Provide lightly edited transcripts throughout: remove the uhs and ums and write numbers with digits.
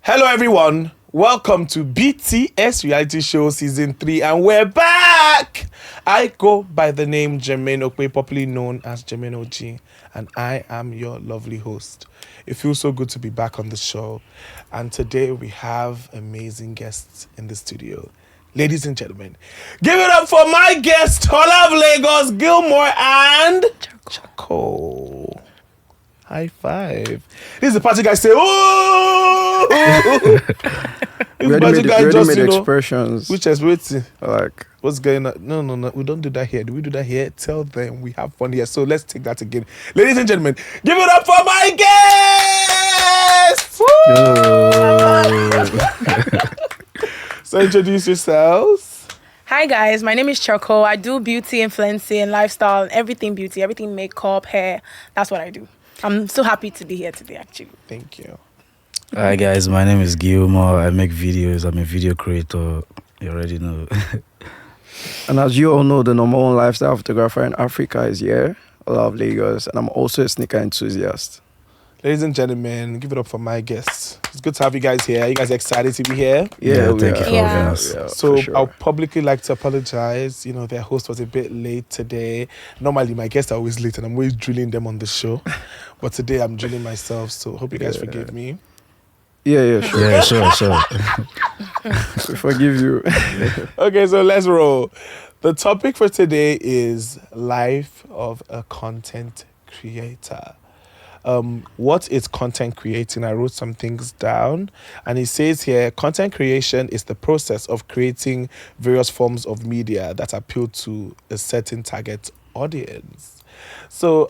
Hello everyone, welcome to BTS Reality Show Season 3 and we're back! I go by the name Jermaine, okpe, popularly known as Jermaine OG, and I am your lovely host. It feels so good to be back on the show, and today we have amazing guests in the studio. Ladies and gentlemen, give it up for my guest, Holar of Lagos, Gilmore and Charcoal. High five. This is the party guy say, oh! We already made expressions. Which is waiting. Like, What's going on? No. We don't do that here. Do we do that here? Tell them we have fun here. So let's take that again. Ladies and gentlemen, give it up for my guests! So introduce yourselves. Hi guys, my name is Charcoal. I do beauty influencing, lifestyle, everything beauty, everything makeup, hair. That's what I do. I'm so happy to be here today, actually. Thank you. Hi guys, my name is Gilmore. I make videos. I'm a video creator. You already know. and as you all know, the number one lifestyle photographer in Africa is here, Holar of Lagos, and I'm also a sneaker enthusiast. Ladies and gentlemen, give it up for my guests. It's good to have you guys here. Are you guys excited to be here? Yeah, thank you for having us. Yeah, So for sure. I'll publicly like to apologize. You know, their host was a bit late today. Normally my guests are always late and I'm always drilling them on the show. But today I'm drilling myself, so hope you guys forgive me. Yeah, sure. Yeah, sure. We forgive you. Okay, so let's roll. The topic for today is life of a content creator. What is content creating? I wrote some things down, and it says here, content creation is the process of creating various forms of media that appeal to a certain target audience. So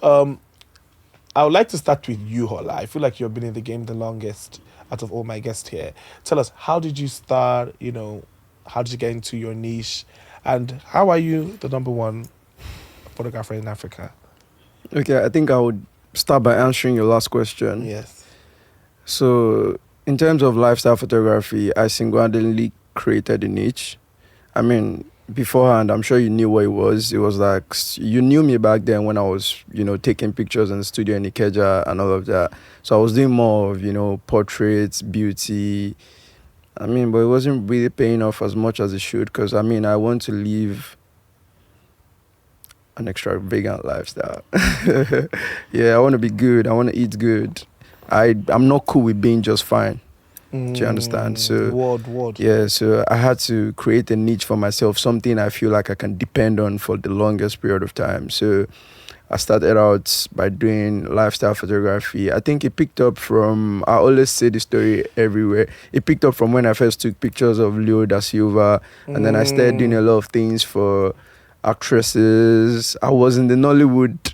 I would like to start with you, Holar. I feel like you've been in the game the longest out of all my guests here. Tell us, how did you start? You know, how did you get into your niche? And how are you the number one photographer in Africa? Okay, I think I would start by answering your last question. Yes. So, in terms of lifestyle photography, I single-handedly created a niche. I mean, beforehand, I'm sure you knew what it was. It was like, you knew me back then when I was, taking pictures in the studio in Ikeja and all of that. So I was doing more of, portraits, beauty. I mean, but it wasn't really paying off as much as it should because, I want to live an extravagant lifestyle. Yeah, I want to be good. I want to eat good. I'm not cool with being just fine. Do you understand? So Word. yeah, so I had to create a niche for myself, something I feel like I can depend on for the longest period of time. So I started out by doing lifestyle photography. I think it picked up from, I always say the story everywhere. It picked up from when I first took pictures of Leo da Silva, and then I started doing a lot of things for actresses. I was in the Nollywood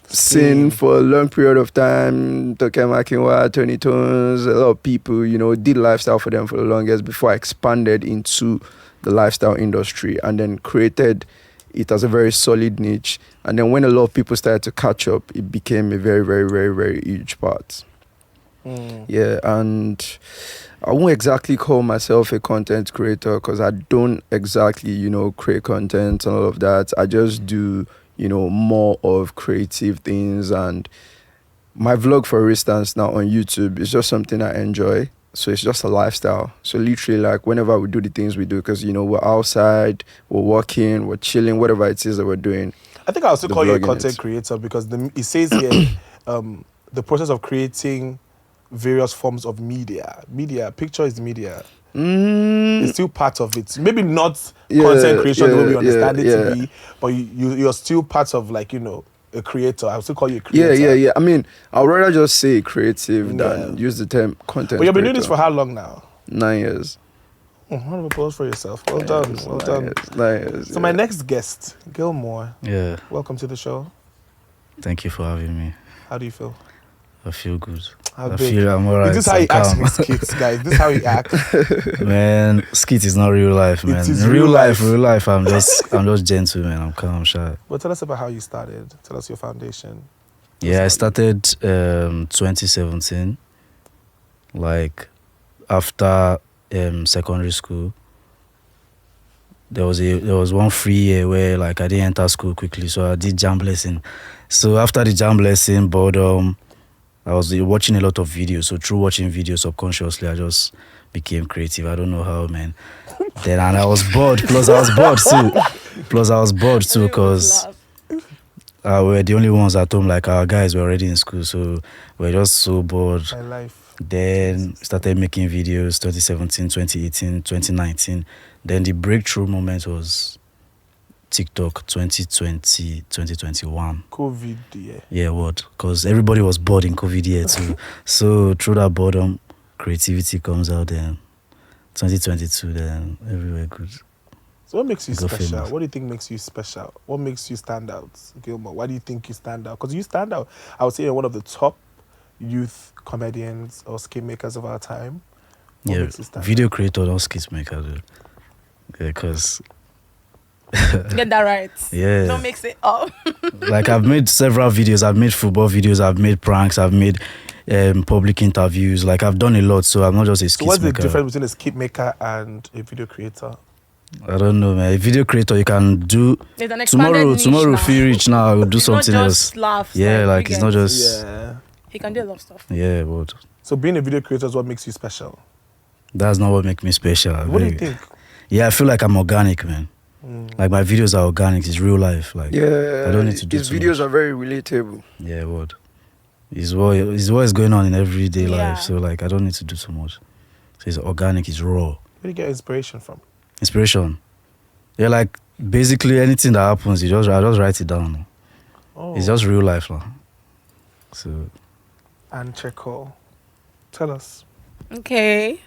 scene for a long period of time. Toke Makinwa, Tony Tones, a lot of people, did lifestyle for them for the longest before I expanded into the lifestyle industry and then created it as a very solid niche. And then when a lot of people started to catch up, it became a very, very, very, very huge part. Yeah, and I won't exactly call myself a content creator because I don't exactly, create content and all of that. I just do more of creative things, and my vlog, for instance, now on YouTube is just something I enjoy. So it's just a lifestyle. So literally, like, whenever we do the things we do, because we're outside, we're walking, we're chilling, whatever it is that we're doing. I think I'll still call you a content creator because it says here the process of creating various forms of media. Picture is media. It's still part of it. Maybe not content creation the way we understand it to be, but you're still part of, like, a creator. I'll still call you a creator. Yeah. I mean, I'd rather just say creative than use the term content. But you've been doing creator. this for how long now? 9 years. Round of applause for yourself. Well done. 9 years. So my next guest, Gilmore. Yeah, Welcome to the show. thank you for having me. How do you feel? I feel good. How I big? feel I'm alright. This is how he I'm acts in calm. his skits, guys. This is how he acts. Man, skit is not real life, man. It is In real life. real life, I'm just gentle, man. I'm calm, shy. But tell us about how you started. Tell us your foundation. Yeah, I started 2017, like after secondary school. There was one free year where, like, I didn't enter school quickly, so I did jam lesson. So after the jam lesson, boredom, I was watching a lot of videos. So through watching videos subconsciously, I just became creative. I don't know how, man. And I was bored. Plus, I was bored too because we were the only ones at home. Like, our guys were already in school, so we were just so bored. My life. Then started making videos 2017, 2018, 2019. Then the breakthrough moment was TikTok 2020, 2021. COVID, yeah. Yeah, what? Because everybody was bored in COVID year too. So through that boredom, creativity comes out. Then 2022, then everywhere good. So what makes you Go special? famous. What do you think makes you special? What makes you stand out, Gilmore? Why do you think you stand out? Because you stand out. I would say you're one of the top youth comedians or skit makers of our time. What Yeah, makes you stand video creator, not skits maker, dude. Because Get that right. yeah, Don't mix it up. like I've made several videos. I've made football videos. I've made pranks. I've made public interviews. Like, I've done a lot. So I'm not just a So skit what's the maker. difference between a skit maker and a video creator? I don't know, man. A video creator, you can do There's an expanded niche tomorrow. now. If you reach now, I will do It's not something just else. laughs. Yeah, like you it's get. not just Yeah. He can do a lot of stuff. yeah, but So being a video creator is what makes you special. that's not what makes me special. What do you think? Yeah, I feel like I'm organic, man. Like, my videos are organic. It's real life. Like, Yeah, I don't need to do his too videos much. are very relatable. Yeah, what? It's what is going on in everyday Yeah. life. So, like, I don't need to do too much. So it's organic. It's raw. Where do you get inspiration from? Inspiration. Yeah, like, basically anything that happens, I just write it down. Oh. It's just real life, now. So And Charcoal. Tell us. Okay.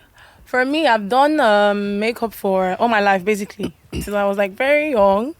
For me, I've done makeup for all my life, basically, since I was like very young.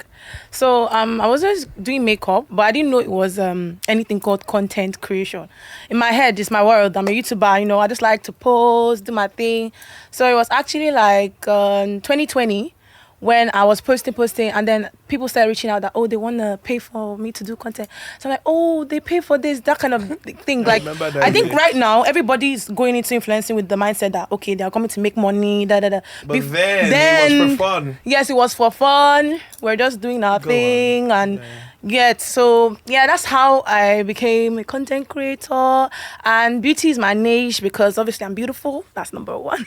So I was just doing makeup, but I didn't know it was anything called content creation. In my head, it's my world. I'm a YouTuber, you know. I just like to post, do my thing. So it was actually like 2020 when I was posting, and then people started reaching out that, oh, they want to pay for me to do content. So I'm like, oh, they pay for this, that kind of thing. Like, remember that I think day. right now everybody's going into influencing with the mindset that, okay, they are coming to make money, da da da. But then it was for fun. Yes, it was for fun. We're just doing our Go thing, on. and Yeah. so yeah, that's how I became a content creator. And beauty is my niche because obviously I'm beautiful. That's number one.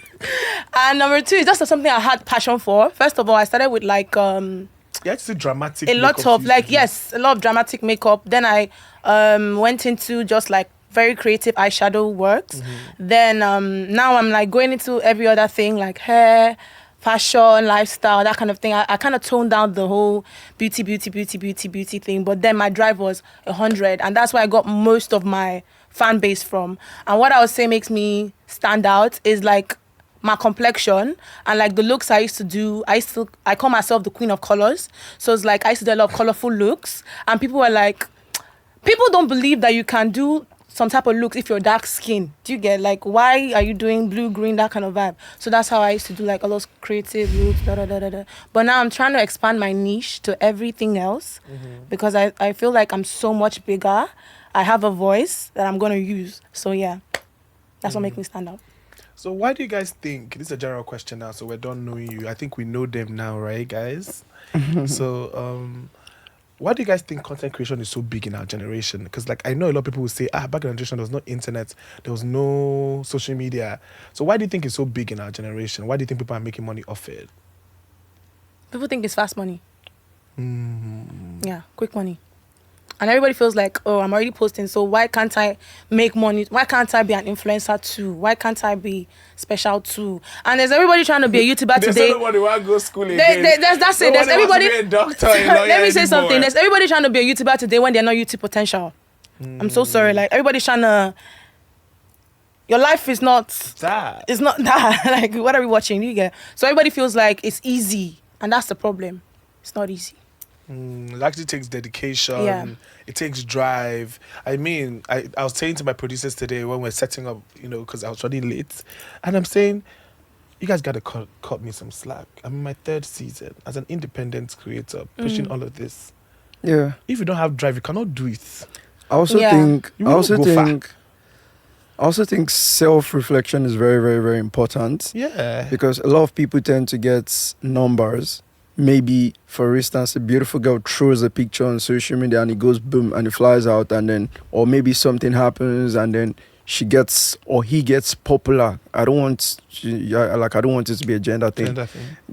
And number two is just something I had passion for. First of all, I started with like You had to see dramatic. a lot makeup of you like used to do. yes, a lot of dramatic makeup. Then I went into just like very creative eyeshadow works. Then now I'm like going into every other thing like hair, fashion, lifestyle, that kind of thing. I kind of toned down the whole beauty thing. But then my drive was 100, and that's where I got most of my fan base from. And what I would say makes me stand out is like my complexion and like the looks I used to do. I call myself the queen of colors. So it's like I used to do a lot of colorful looks, and people were like, people don't believe that you can do some type of looks if you're dark skin. Do you get like, why are you doing blue, green, that kind of vibe? So that's how I used to do like all those creative looks, da da da da da. But now I'm trying to expand my niche to everything else because I feel like I'm so much bigger. I have a voice that I'm gonna use. So yeah, that's what makes me stand out. So why do you guys think, this is a general question now, so we're done knowing you. I think we know them now, right, guys? So why do you guys think content creation is so big in our generation? Because like I know a lot of people will say, back in our generation there was no internet, there was no social media. So why do you think it's so big in our generation? Why do you think people are making money off it? People think it's fast money. Yeah, quick money. And everybody feels like, oh, I'm already posting, so why can't I make money? Why can't I be an influencer too? Why can't I be special too? And there's everybody trying to be a YouTuber There's today. nobody want to go school again. That's it. There's Nobody everybody. wants to be a doctor, a lawyer Let me say something. anymore. There's everybody trying to be a YouTuber today when they're not YouTube potential. I'm so sorry. Like everybody's trying to. Your life is not. that. It's not that. Like what are we watching? You get. So everybody feels like it's easy, and that's the problem. It's not easy. It actually takes dedication. Yeah. It takes drive. I mean, I was saying to my producers today when we're setting up, because I was running late, and I'm saying, you guys got to cut me some slack. I'm in my third season as an independent creator, pushing all of this. Yeah. If you don't have drive, you cannot do it. I also Yeah. think You I will also go far. think I also think self-reflection is very, very, very important Yeah. because a lot of people tend to get numbers. Maybe, for instance, a beautiful girl throws a picture on social media and it goes boom and it flies out, and then, or maybe something happens and then she gets or he gets popular. I don't want it to be a gender thing. Do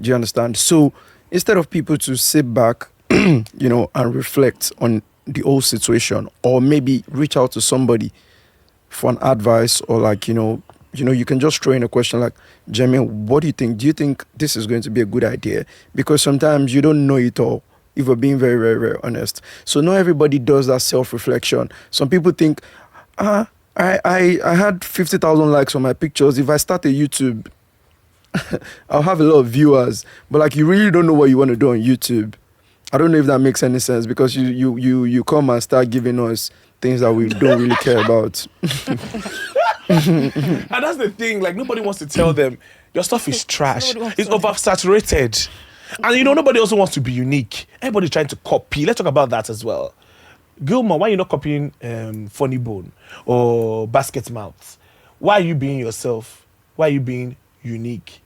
you understand? So instead of people to sit back, and reflect on the whole situation, or maybe reach out to somebody for an advice, or you can just throw in a question like, Jermaine, what do you think? Do you think this is going to be a good idea? Because sometimes you don't know it all, if we're being very, very, very honest. So not everybody does that self-reflection. Some people think, I had 50,000 likes on my pictures. If I start a YouTube, I'll have a lot of viewers. But you really don't know what you want to do on YouTube. I don't know if that makes any sense, because you come and start giving us things that we don't really care about. And that's the thing, nobody wants to tell them your stuff is trash. It's oversaturated. And nobody also wants to be unique. Everybody's trying to copy. Let's talk about that as well. Gilmore, why are you not copying Funny Bone or Basket Mouth? Why are you being yourself? Why are you being unique?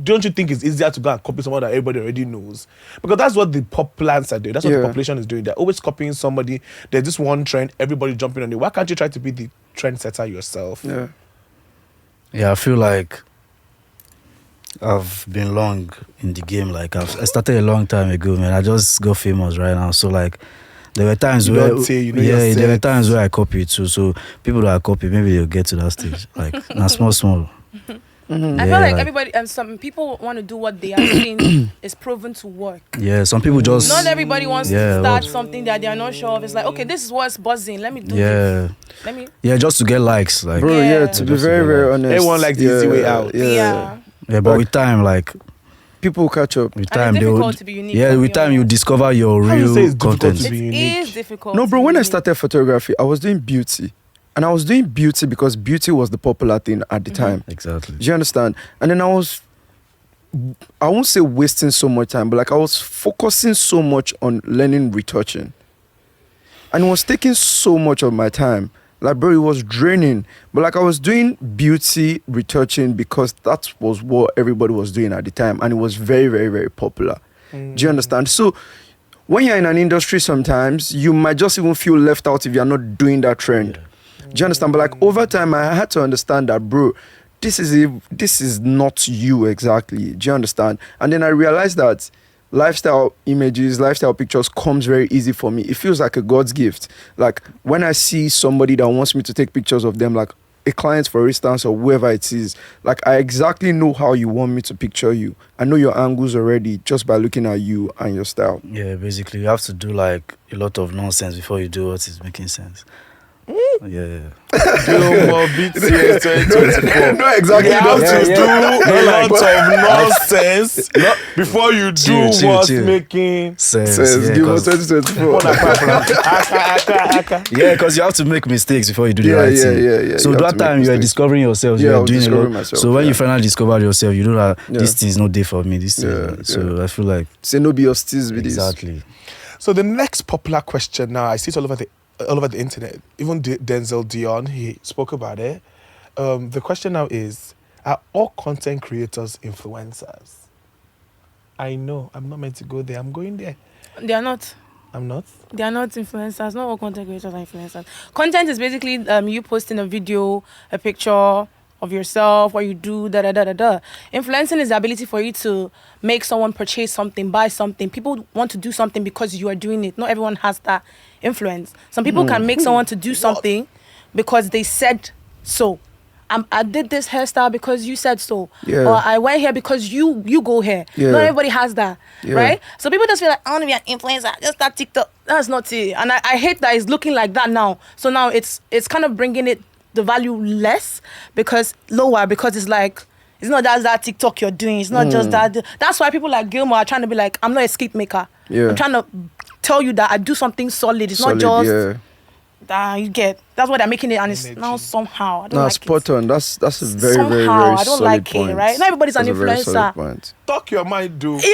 Don't you think it's easier to go and copy someone that everybody already knows? Because that's what the populace are doing. That's what the population is doing. They're always copying somebody. There's this one trend, everybody jumping on it. Why can't you try to be the trendsetter yourself? Yeah, I feel like I've been long in the game. I started a long time ago, man. I just got famous right now. So there were times there were times where I copied too. So people that I copy, maybe they'll get to that stage. Now small. I feel like everybody and some people want to do what they are seeing is proven to work. Yeah, some people just... Not everybody wants to start something that they are not sure of. It's okay, this is what's buzzing. Let me do this. Yeah, just to get likes. To be very, very honest. Everyone likes the easy way out. Yeah, but with time, people catch up. With time, it's difficult to be unique. Yeah, with time, you discover your real content. It is difficult. No, bro, when I started photography, I was doing beauty. And I was doing beauty because beauty was the popular thing at the time. Exactly. Do you understand? And then I won't say wasting so much time, but I was focusing so much on learning retouching. And it was taking so much of my time. Bro, it was draining. But I was doing beauty retouching because that was what everybody was doing at the time. And it was very, very, very popular. Do you understand? So when you're in an industry sometimes, you might just even feel left out if you're not doing that trend. Yeah. Do you understand? But over time, I had to understand that, bro, this is not you exactly. Do you understand? And then I realized that lifestyle images, lifestyle pictures comes very easy for me. It feels like a God's gift. When I see somebody that wants me to take pictures of them, a client, for instance, or whoever it is, I exactly know how you want me to picture you. I know your angles already just by looking at you and your style. Yeah, basically, you have to do a lot of nonsense before you do what is making sense. Yeah. Gilmore BTS 2024. No, exactly. You have to do a lot of nonsense before you do what's making sense. Gilmore 2024. Yeah, because you have to make mistakes before you do the right thing. Yeah. So that time you are discovering yourself. You are doing a lot. Myself, so when you finally discover yourself, you know that this thing is not there for me. This thing. So I feel like say no be your steez with this. Exactly. So the next popular question now, I see it all over the internet. Even Denzel Dion, he spoke about it. The question now is, are all content creators influencers? I know, I'm not meant to go there. I'm going there. They are not. I'm not? They are not influencers. Not all content creators are influencers. Content is basically you posting a video, a picture of yourself, what you do, Influencing is the ability for you to make someone purchase something, buy something. People want to do something because you are doing it. Not everyone has that influence. Some people can make someone to do something because they said so. I did this hairstyle because you said so. Yeah. Or I went here because you go here. Yeah. Not everybody has that, Yeah. right? So people just feel like, I want to be an influencer. Just start TikTok. That's not it. And I hate that it's looking like that now. So now it's kind of bringing it the value less because it's it's not just that TikTok you're doing. It's not just that. That's why people like Gilmore are trying to be like, I'm not a skate maker. Yeah. I'm trying to tell you that I do something solid. It's not just that you get. That's why they're making it, and it's now somehow. I don't like spot it. on. That's a very, Somehow, very, very I don't solid like point. it, right? Not everybody's an That's a very influencer. solid point. Talk your mind, dude. Talk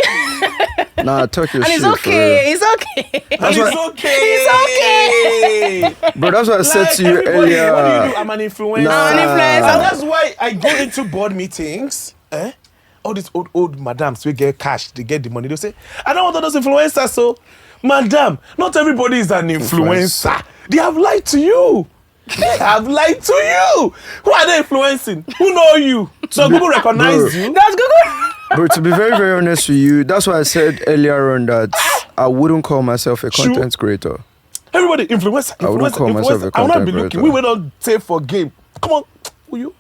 your And shit. it's okay. It's okay. It's okay. Bro, that's what I said to you everybody, earlier. What do you do? I'm an influencer. I'm an influencer. And that's why I go into board meetings. All these old madams, we get cash, they get the money. They say, I don't want all those influencers. So, madam, not everybody is an influencer. They have lied to you. They have lied to you. Who are they influencing? Who know you? So people recognize you. That's Google. But to be very, very honest with you, that's why I said earlier on that I wouldn't call myself a True. content creator. Everybody influencer. I wouldn't call myself a I will not be content looking. creator. We will not say for game. Come on, who you?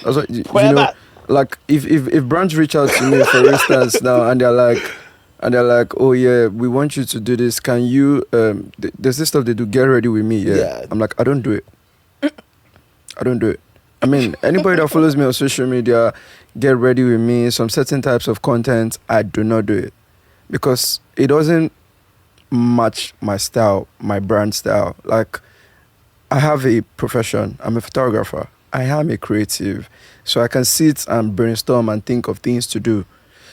That's what, you Where know, that? like if brands reach out to me, for instance, now and they're like, oh yeah, we want you to do this. Can you? There's this stuff they do. Get ready with me. Yeah. I'm like, I don't do it. I don't do it. I mean, anybody that follows me on social media, get ready with me. Some certain types of content, I do not do it because it doesn't match my style, my brand style. Like, I have a profession. I'm a photographer. I am a creative. So I can sit and brainstorm and think of things to do.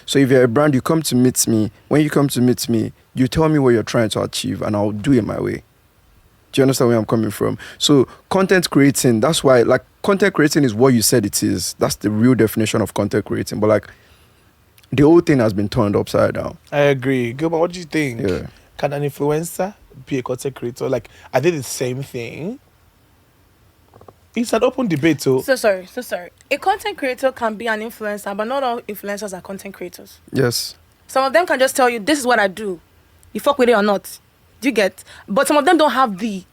So if you're a brand, you come to meet me. When you come to meet me, you tell me what you're trying to achieve and I'll do it my way. Do you understand where I'm coming from? So content creating, that's why, like, content creating is what you said it is. That's the real definition of content creating. But, like, the whole thing has been turned upside down. I agree. Gilmore, what do you think? Yeah. Can an influencer be a content creator? Like, I did the same thing. It's an open debate, too. So sorry. A content creator can be an influencer, but not all influencers are content creators. Yes. Some of them can just tell you, this is what I do. You fuck with it or not. Do you get? But some of them don't have the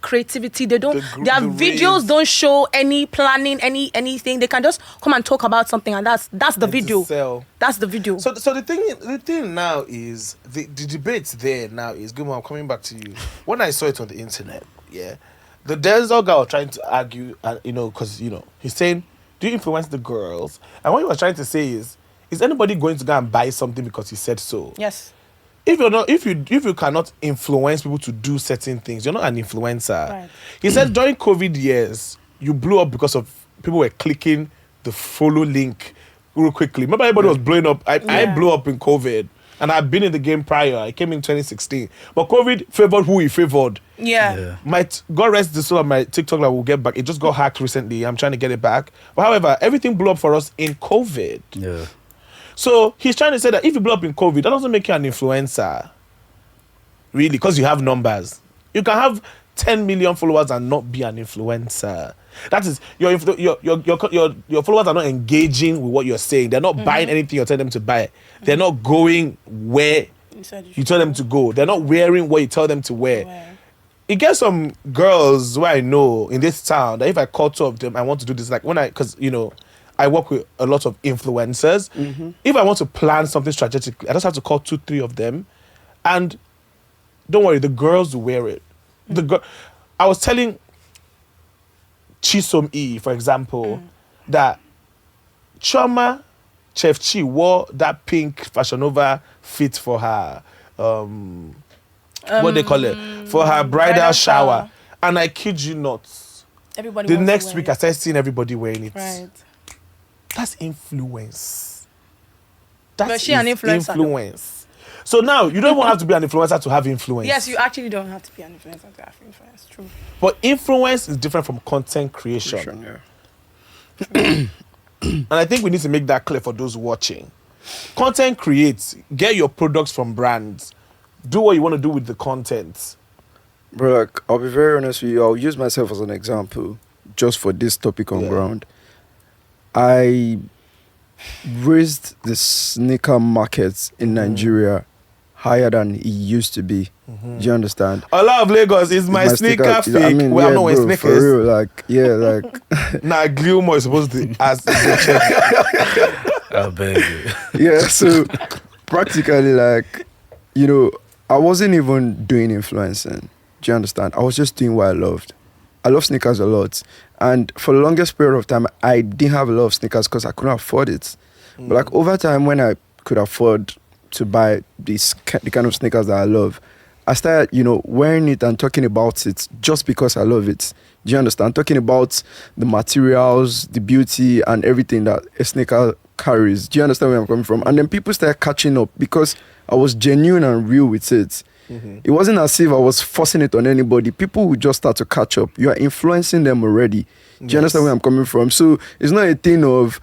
creativity. They don't. Their videos don't show any planning, anything. They can just come and talk about something, and that's the video. Sell. That's the video. So the thing now is the debate there now is good. I'm coming back to you. When I saw it on the internet, yeah, the Denzel guy was trying to argue, because he's saying, do you influence the girls? And what he was trying to say is anybody going to go and buy something because he said so? Yes. If you cannot influence people to do certain things, you're not an influencer. Right. He said during COVID years, you blew up because of people were clicking the follow link real quickly. Remember, everybody was blowing up. I blew up in COVID, and I've been in the game prior. I came in 2016, but COVID favored who he favored. Yeah. God rest the soul of my TikTok that we'll get back. It just got hacked recently. I'm trying to get it back. But however, everything blew up for us in COVID. Yeah. So he's trying to say that if you blow up in COVID, that doesn't make you an influencer. Really, because you have numbers. You can have 10 million followers and not be an influencer. That is, your followers are not engaging with what you're saying. They're not buying anything you tell them to buy. They're not going where you tell them to go. They're not wearing what you tell them to wear. You get some girls who I know in this town that if I call two of them, I want to do this. Like because I work with a lot of influencers. If I want to plan something strategically, I just have to call 2-3 of them. And don't worry, the girls will wear it. I was telling Chisom E, for example, that Choma Chef Chi wore that pink Fashion Nova fit for her, what they call it, for her bridal shower. And I kid you not, Everybody the wants next to wear week it. I started seeing everybody wearing it. Right. That's influence. But she an influencer, though. Influence. So now you don't even have to be an influencer to have influence. Yes, you actually don't have to be an influencer to have influence. True. But influence is different from content creation. Yeah. And I think we need to make that clear for those watching. Content creates. Get your products from brands. Do what you want to do with the content. Bro, like, I'll be very honest with you. I'll use myself as an example just for this topic on ground. I raised the sneaker market in Nigeria higher than it used to be. Do you understand? A lot of Lagos is my sneaker fake. I mean, I'm not wearing bro, sneakers. for real, like, Nah, Gilmore is supposed to ask the check. I beg you. yeah, so practically, like, I wasn't even doing influencing. Do you understand? I was just doing what I loved. I love sneakers a lot. And for the longest period of time, I didn't have a lot of sneakers because I couldn't afford it. But like over time, when I could afford to buy the kind of sneakers that I love, I started, wearing it and talking about it just because I love it. Do you understand? Talking about the materials, the beauty, and everything that a sneaker carries. Do you understand where I'm coming from? And then people started catching up because I was genuine and real with it. It wasn't as if I was forcing it on anybody. People would just start to catch up. You are influencing them already. Do you understand where I'm coming from? So it's not a thing of,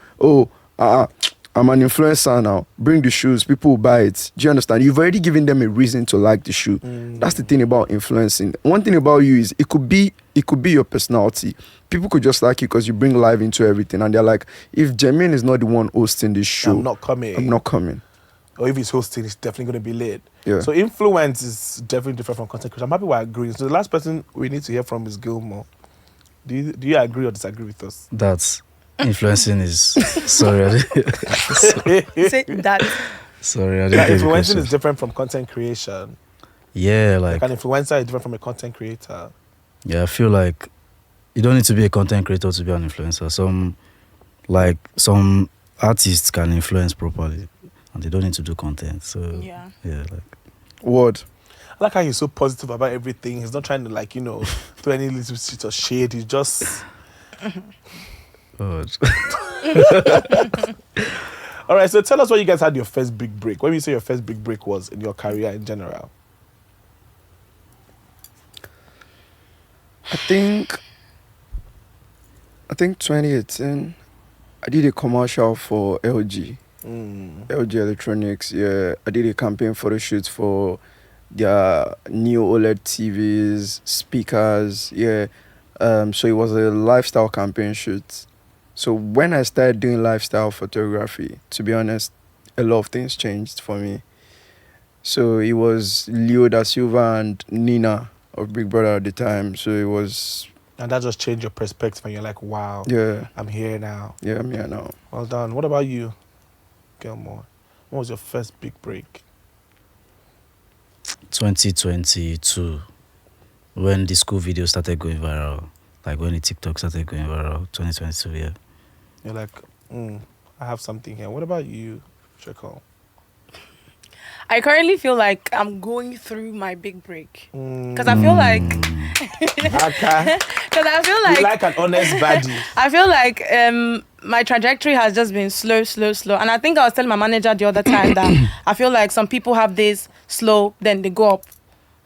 I'm I'm an influencer now. Bring the shoes, people will buy it. Do you understand? You've already given them a reason to like the shoe. That's the thing about influencing. One thing about you is it could be your personality. People could just like you because you bring life into everything, and they're like, if Jermaine is not the one hosting this show, I'm not coming. I'm not coming. Or if he's hosting, it's definitely going to be lit. Yeah. So influence is definitely different from content creation. I'm happy we're agreeing. So the last person we need to hear from is Gilmore. Do you agree or disagree with us? That's influencing is sorry. Say that. Sorry, I Like, didn't get the influencing question. is different from content creation. Yeah, Like like an influencer is different from a content creator. yeah, I feel like you don't need to be a content creator to be an influencer. Some artists can influence properly, and they don't need to do content. So Yeah. like Word. I like how he's so positive about everything. He's not trying to throw any little shit or shade. He's just God. all right. So tell us when you guys had your first big break. When you say your first big break was in your career in general. I think 2018, I did a commercial for LG. LG Electronics, yeah. I did a campaign photo shoot for their new OLED TVs, speakers, yeah. So it was a lifestyle campaign shoot. So when I started doing lifestyle photography, to be honest, a lot of things changed for me. So it was Leo da Silva and Nina of Big Brother at the time. So it was, And that just changed your perspective and you're like, wow, yeah, I'm here now. yeah, I'm here now. Well done. What about you, Gilmore? What was your first big break? 2022, when the school video started going viral, like when the TikTok started going viral, 2022, yeah. You're like, I have something here. What about you, Charcoal? I currently feel like I'm going through my big break. Because I feel like... Okay. Because I feel You like... like an honest baddie. I feel like my trajectory has just been slow. And I think I was telling my manager the other time that I feel like some people have this slow, then they go up.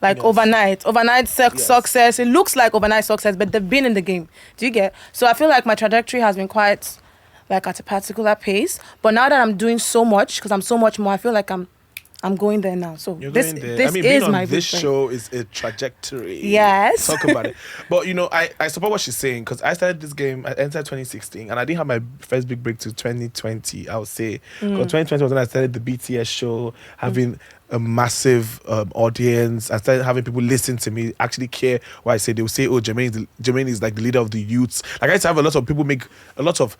Like Yes. overnight. Yes. Success. It looks like overnight success, but they've been in the game. Do you get? So I feel like my trajectory has been quite like at a particular pace. But now that I'm doing so much, because I'm so much more, I feel like I'm going there now. So You're this going there. this I mean, being is on my this big break. show is a trajectory. Yes. Talk about it. But, I support what she's saying because I started this game, I entered 2016, and I didn't have my first big break to 2020, I would say. Because 2020 was when I started the BTS show, having a massive audience. I started having people listen to me, actually care what I say. They will say, oh, Jermaine is like the leader of the youths. Like, I used to have a lot of people make a lot of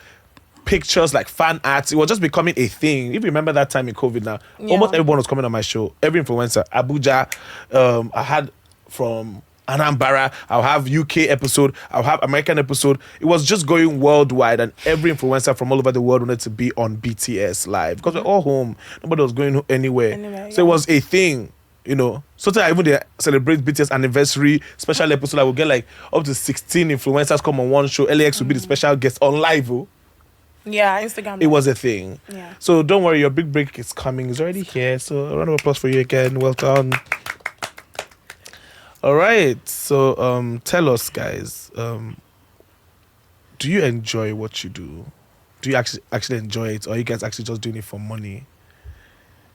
pictures, like fan arts. It was just becoming a thing. If you remember that time in COVID now, almost everyone was coming on my show. Every influencer, Abuja, I had from Anambra, I'll have UK episode, I'll have American episode. It was just going worldwide, and every influencer from all over the world wanted to be on BTS live because we're all home. Nobody was going anywhere. So it was a thing. Sometimes even they celebrate BTS anniversary special episode. I will get like up to 16 influencers come on one show. LAX will be the special guest on live. Yeah, Instagram. It was a thing. Yeah. So don't worry, your big break is coming. It's already here. So a round of applause for you again. Well done. All right. So tell us, guys. Do you enjoy what you do? Do you actually enjoy it, or are you guys actually just doing it for money?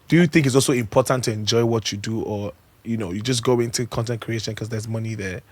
Do you think it's also important to enjoy what you do, or you just go into content creation because there's money there?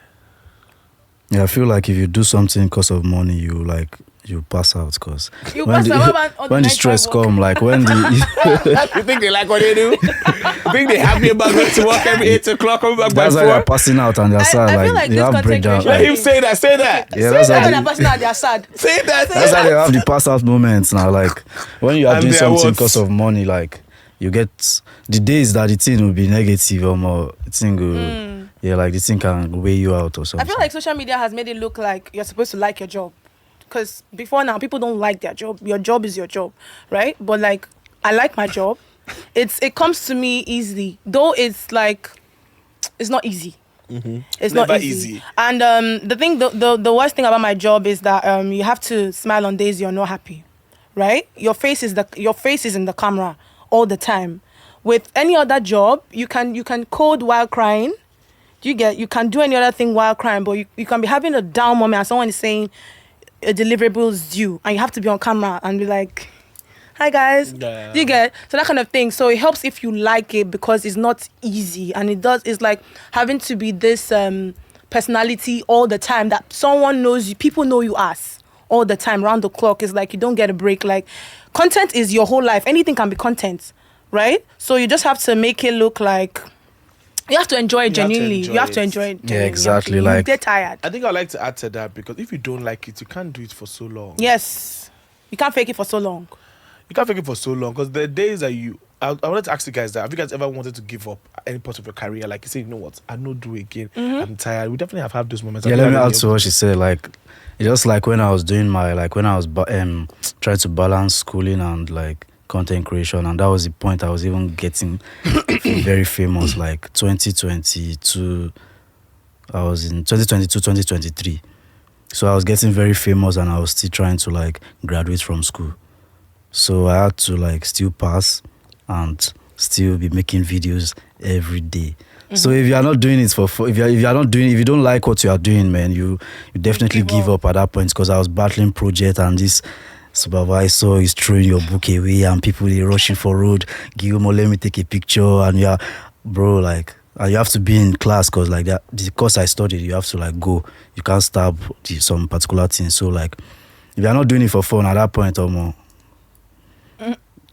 Yeah, I feel like if you do something because of money, you pass out because when the stress come, like when the You think they like what they do? You think they happy about going to work every 8 o'clock, coming back by that's 4? why they're passing out and they're sad. I feel like they this have content breakdown. creation- Let him say that. Say that. Yeah, that's how When they, a person out, they're sad. Say that. that's how they have the pass out moments now. Like when you are And doing there something was- because of money, like you get the days that the thing will be negative or more, the thing will, like the thing can weigh you out or I something. feel like social media has made it look like you're supposed to like your job. Because before now, people don't like their job. Your job is your job, right? But like, I like my job. It comes to me easily. Though it's like, it's not easy. It's Never not easy. And the worst thing about my job is that you have to smile on days you're not happy, right? Your face is in the camera all the time. With any other job, you can code while crying. You can do any other thing while crying, but you can be having a down moment and someone is saying a deliverable is due and you have to be on camera and be like, Hi guys. Yeah. Do you get? So that kind of thing. So it helps if you like it because it's not easy, and it's like having to be this personality all the time that someone knows you, people know you as all the time, round the clock. It's like you don't get a break. Like content is your whole life. Anything can be content, right? So you just have to make it look like you have to enjoy it genuinely. You have to enjoy it. Yeah, exactly. You Like get tired. I think I'd like to add to that because if you don't like it, you can't do it for so long. Yes, you can't fake it for so long. You can't fake it for so long because the days that I wanted to ask you guys that have you guys ever wanted to give up any part of your career? Like you say, you know what, I don't do it again. I'm tired. We definitely have had those moments. yeah, let me add to what she said. Like, it's just like when I was doing my when I was trying to balance schooling and like content creation, and that was the point I was even getting very famous. Like 2022, I was in 2022, 2023. So I was getting very famous, and I was still trying to like graduate from school. So I had to like still pass and still be making videos every day. So if you are not doing it for if you don't like what you are doing, man, you definitely give up at that point. Because I was battling project, and this supervisor is throwing your book away, and people are rushing for road. Gilmore, let me take a picture, and you have to be in class because like that. The course I studied, you have to like go. You can't stop some particular thing. So like, if you are not doing it for fun at that point, or more.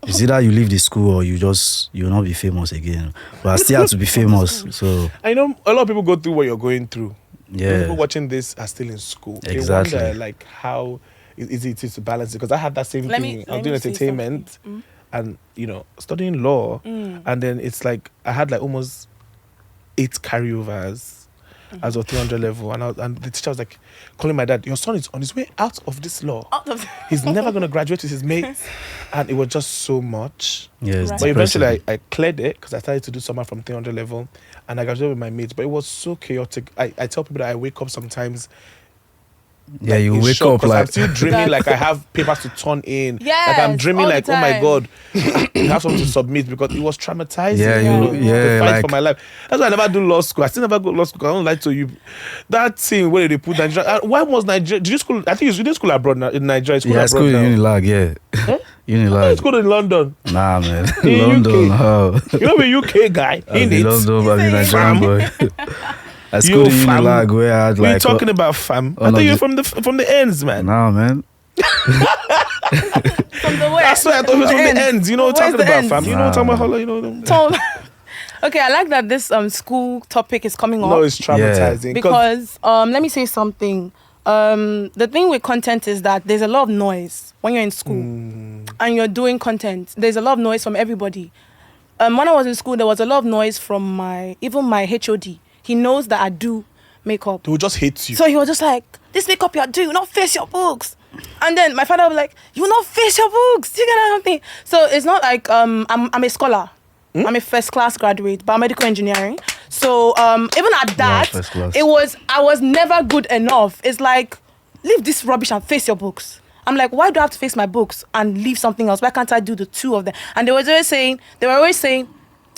It's either you leave the school or you'll not be famous again. But I still have to be famous. So I know a lot of people go through what you're going through. yeah, People watching this are still in school. Exactly. They wonder like how easy it is to balance it. Because I had that same thing. I was doing entertainment and studying law, and then it's like I had like almost 8 carryovers as a 300 level, and the teacher was like calling my dad, your son is on his way out of this law. He's never going to graduate with his mates. And it was just so much. yeah. It's Right. But depressing. eventually I cleared it because I started to do summer from 300 level, and I graduated with my mates. But it was so chaotic. I tell people that I wake up sometimes. Yeah, like, you in wake shock, up 'cause like I'm still dreaming like I have papers to turn in. Like I'm Yes, dreaming all the like, oh my time. God, I have something to submit because it was traumatizing. Yeah, the fight like- for my life. That's why I never do law school. I still never go to law school. I don't lie to you. That thing where they put Nigeria. Why was Nigeria? Did you school? I think you did school abroad now in Nigeria. School yeah, abroad school now. in Unilag, yeah. I Unilag. school in London. Nah, man. In London, UK. how? You know, a UK guy in In it. London, but I'm a Fam. Nigerian boy. I schooled in fam. Unilag where I had We're like. talking about fam. oh, I no, thought you're the- from the ends, man. Nah, man. From the way. I swear I thought it was from the ends. You know what I'm Where's talking the about, ends? fam. You know what I'm talking about, Holar. You know them. Okay, I like that this school topic is coming up. No, it's traumatizing. Because let me say something. The thing with content is that there's a lot of noise when you're in school and you're doing content. There's a lot of noise from everybody. When I was in school, there was a lot of noise from my HOD. He knows that I do makeup. They will just hate you. So he was just like, this makeup you're doing, you will not face your books. And then my father was like, you will not face your books. Do you get something? So it's not like I'm a scholar. I'm a first class graduate, biomedical engineering. So even at that, first class. I was never good enough. It's like, leave this rubbish and face your books. I'm like, why do I have to face my books and leave something else? Why can't I do the two of them? And they were always saying,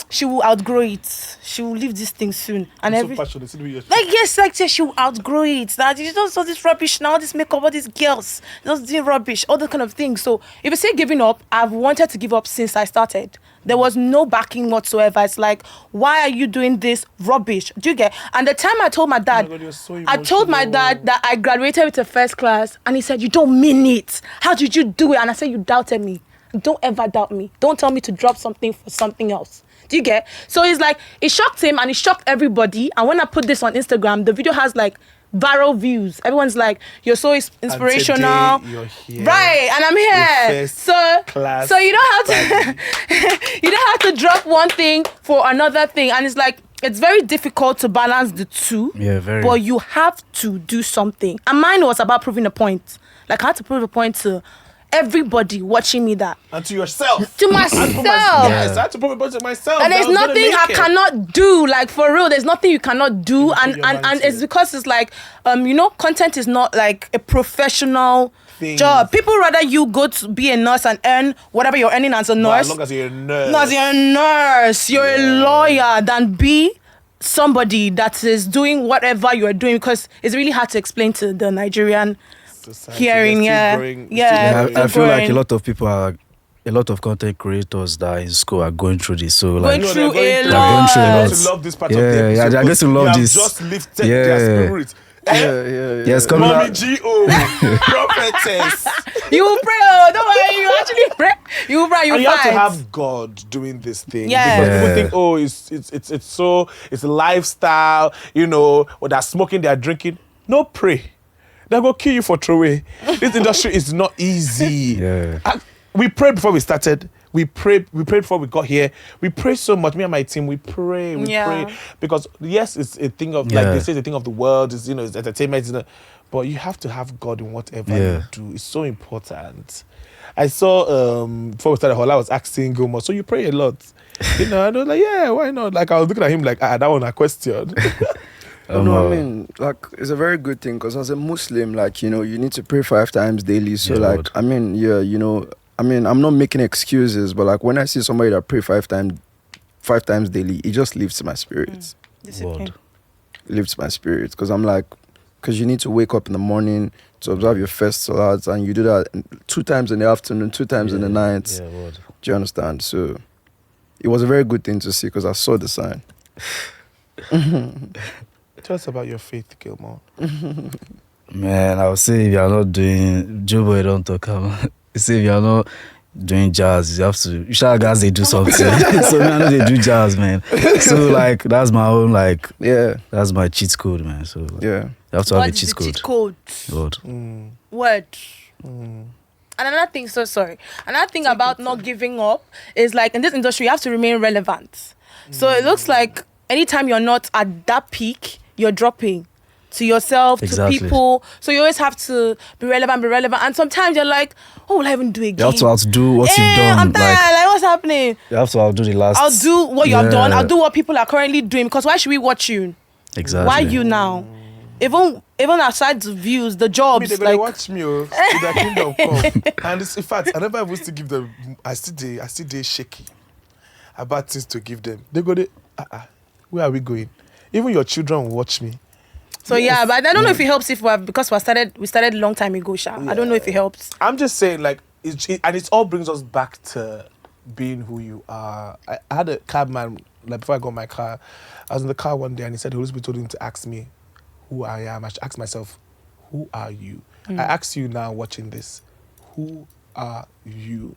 she will outgrow it. She will leave this thing soon. And I'm so passionate. See the way you're- like, yes, like she will outgrow it. That you don't saw this rubbish now, this makeup, all these girls, just doing rubbish, all that kind of thing. So if you say giving up, I've wanted to give up since I started. There was no backing whatsoever. It's like, why are you doing this rubbish? Do you get? And the time I told my dad, God, you're so I told my emotional. dad that I graduated with a first class, and he said, you don't mean it. How did you do it? And I said, you doubted me. Don't ever doubt me. Don't tell me to drop something for something else. Do you get? So it's like, it shocked him and it shocked everybody. And when I put this on Instagram, the video has like viral views. Everyone's like, you're so inspirational. today you're here. Right, and I'm here. With first So class you don't have to you don't have to drop one thing for another thing. And it's like, it's very difficult to balance the two. Yeah, very. But you have to do something. And mine was about proving a point. Like, I had to prove a point to everybody watching me that. And to yourself. To myself. Yes, I had to prove it to myself. And that there's I was gonna nothing make I it. cannot do, like, for real. There's nothing you cannot do, put and your mind and to it's it. because it's like, content is not like a professional Thing. job. People rather you go to be a nurse and earn whatever you're earning as a But nurse. as long as you're a nurse. No, as you're a nurse, you're a lawyer, than be somebody that is doing whatever you're doing, because it's really hard to explain to the Nigerian Society, hearing. they're still Yeah, growing, yeah. still I growing. feel like a growing. lot of people are a lot of content creators that are in school are going through this. So Going like, through a they're going through a lot. lot. to love this part Yeah, of the episode. yeah, they're going to love you have this. just lifted their spirit. Yes, coming Mommy out. G.O. prophetess. You will pray. Oh, don't worry. You actually pray. You will pray. You And you have to fight. have God doing this thing. Yeah. Because people Yeah. think, oh, it's a lifestyle, or they're smoking, they're drinking. No, pray. They'll go kill you for throwaway. This industry is not easy. Yeah. We prayed before we started. We prayed before we got here. We pray so much. Me and my team, we pray. Yeah. Because yes, it's a thing of like they say, it's a thing of the world. It's it's entertainment. But you have to have God in whatever you do. It's so important. I saw before we started Holar, I was asking Gilmore, so you pray a lot, and I was like, yeah, why not? Like I was looking at him like, that one a question. No, I mean, like, it's a very good thing because as a Muslim, like, you need to pray 5 times daily. So, Yeah, like, Lord. I mean, yeah, I'm not making excuses, but like when I see somebody that pray 5 times daily, it just lifts my spirits. Discipline. Word. It lifts my spirits because I'm like, because you need to wake up in the morning to observe your first salats, and you do that 2 times in the afternoon, 2 times in the night. Yeah, word. Do you understand? So, it was a very good thing to see because I saw the sign. Tell us about your faith, Gilmore. Man, I would say if you are not doing Joe Boy don't talk about. Say if you are not doing jazz, you should guys they do something. So me, I know they do jazz, man. So like that's my own Yeah, that's my cheat code, man. So yeah. you have to What have a is cheat the code. cheat code? Lord. Word. And another thing, another thing about not giving up is like in this industry, you have to remain relevant. So it looks like anytime you're not at that peak, you're dropping to yourself, Exactly. to people. So you always have to be relevant. And sometimes you're like, oh, will I even do it again? You have to outdo what you've done. I'm tired. Like, what's happening? You have to outdo the last. I'll do what you have done. Yeah. I'll do what people are currently doing. Because why should we watch you? Exactly. Why you now? Even aside the views, the Me, jobs, they're gonna like watch me, to the kingdom come. And in fact, I never used to give them. I still they shaky about things to give them. They go, where are we going? Even your children will watch me. so. Yeah, but I don't know if it helps because we started a long time ago, Sha. I don't know if it helps. I'm just saying, like, and it all brings us back to being who you are. I had a cabman, like, before I got my car. I was in the car one day and he said, the Holy Spirit told him to ask me who I am. I should ask myself, who are you? I ask you now watching this, who are you?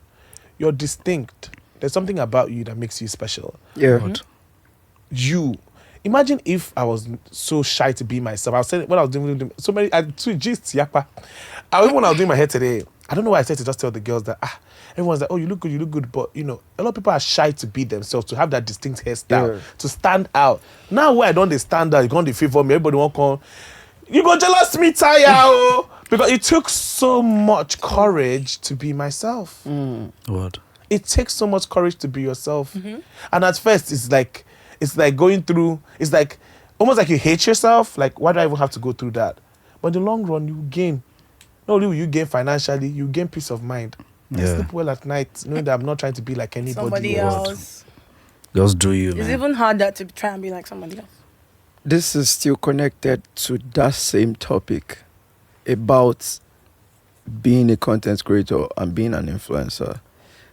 You're distinct. There's something about you that makes you special. Yeah. You. Imagine if I was so shy to be myself. I was saying when I was doing so many, I gist yakpa. Even when I was doing my hair today, I don't know why I said to just tell the girls that everyone's like, oh, you look good, but a lot of people are shy to be themselves, to have that distinct hairstyle, to stand out. Now where I don't they stand out, you can't favor me, everybody won't come. You go jealous me, tire, because it took so much courage to be myself. Word. It takes so much courage to be yourself. And at first it's like going through, it's like almost like you hate yourself. Like, why do I even have to go through that? But in the long run, you gain. Not only will you gain financially, you gain peace of mind. I Yeah. sleep well at night, knowing that I'm not trying to be like anybody Somebody else. else. Just do you, It's man. even harder to try and be like somebody else. This is still connected to that same topic about being a content creator and being an influencer,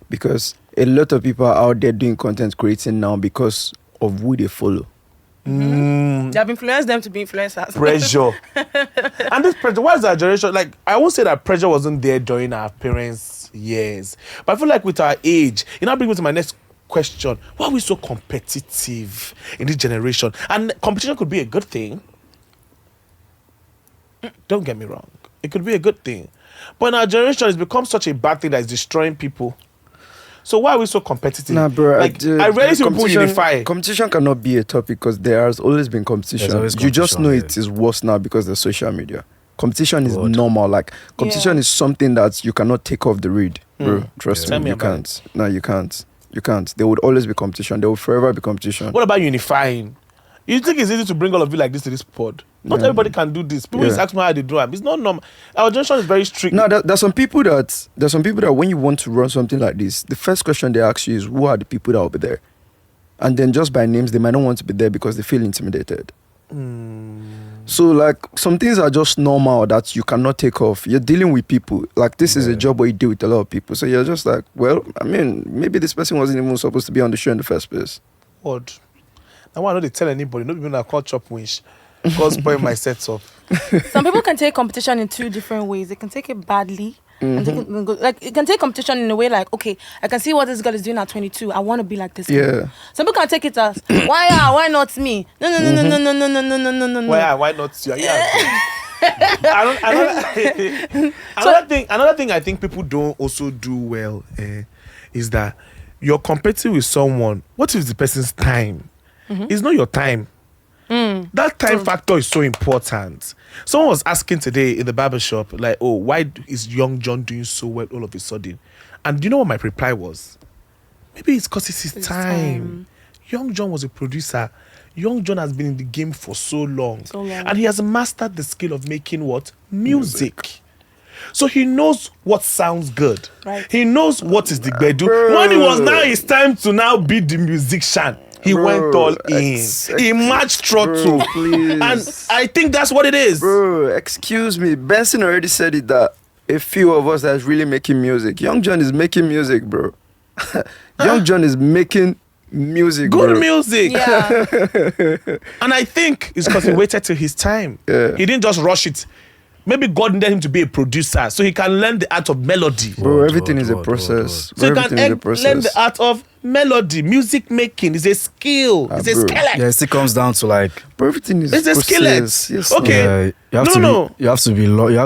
because a lot of people are out there doing content creating now because of who they follow. They have influenced them to be influencers. Pressure. And this pressure, why is our generation, like, I won't say that pressure wasn't there during our parents' years, but I feel like with our age, it now brings me to my next question. Why are we so competitive in this generation? And competition could be a good thing. Don't get me wrong. It could be a good thing. But in our generation, it's become such a bad thing that is destroying people. So why are we so competitive? Nah, bro. Like, I rarely see people competition- unify. Competition cannot be a topic because there has always been competition. There's always You just know competition, it is worse now because of social media. Competition is Word. normal. Like, competition Yeah. is something that you cannot take off the read, bro. Trust Tell me me, you about can't. No, you can't. You can't. There would always be competition. There will forever be competition. What about unifying? You think it's easy to bring all of you like this to this pod? Not everybody can do this. People just ask me how they do it. It's not normal. Our generation is very strict. No, there's some people that when you want to run something like this, the first question they ask you is, who are the people that will be there? And then just by names, they might not want to be there because they feel intimidated. So like some things are just normal that you cannot take off. You're dealing with people. Like this is a job where you deal with a lot of people. So you're just like, well, I mean, maybe this person wasn't even supposed to be on the show in the first place. Odd. Now why don't they tell anybody? No people that call chop winch. Cause spoil my setup. Some people can take competition in two different ways. They can take it badly. And it can take competition in a way like, okay, I can see what this girl is doing at 22. I want to be like this girl. Yeah. Some people can take it as, why not me? No. Why not you? Another thing I think people don't also do well is that you're competing with someone. What is the person's time? It's not your time. That time factor is so important. Someone was asking today in the barbershop, like, oh, why is Young John doing so well all of a sudden? And do you know what my reply was? Maybe it's because it's his time. Young John was a producer. Young John has been in the game for so long. And he has mastered the skill of making what? Music. So he knows what sounds good. Right. He knows what is the gbedu. When it was now his time to now be the musician, he went all in. He matched throttle. Please. And I think that's what it is. Bro, excuse me. Benson already said it that a few of us that's really making music. Young John is making music, bro. Young John is making music, Good bro. music. Yeah. And I think it's because he waited till his time. Yeah. He didn't just rush it. Maybe God needed him to be a producer so he can learn the art of melody. Bro, everything is a process. So Bro, you can everything is a process. learn the art of melody. Music making is a skill. It's a bro. skillet. Yeah, it still comes down to like, Bro, everything is It's a process. skillet. Yes, Okay. you have you have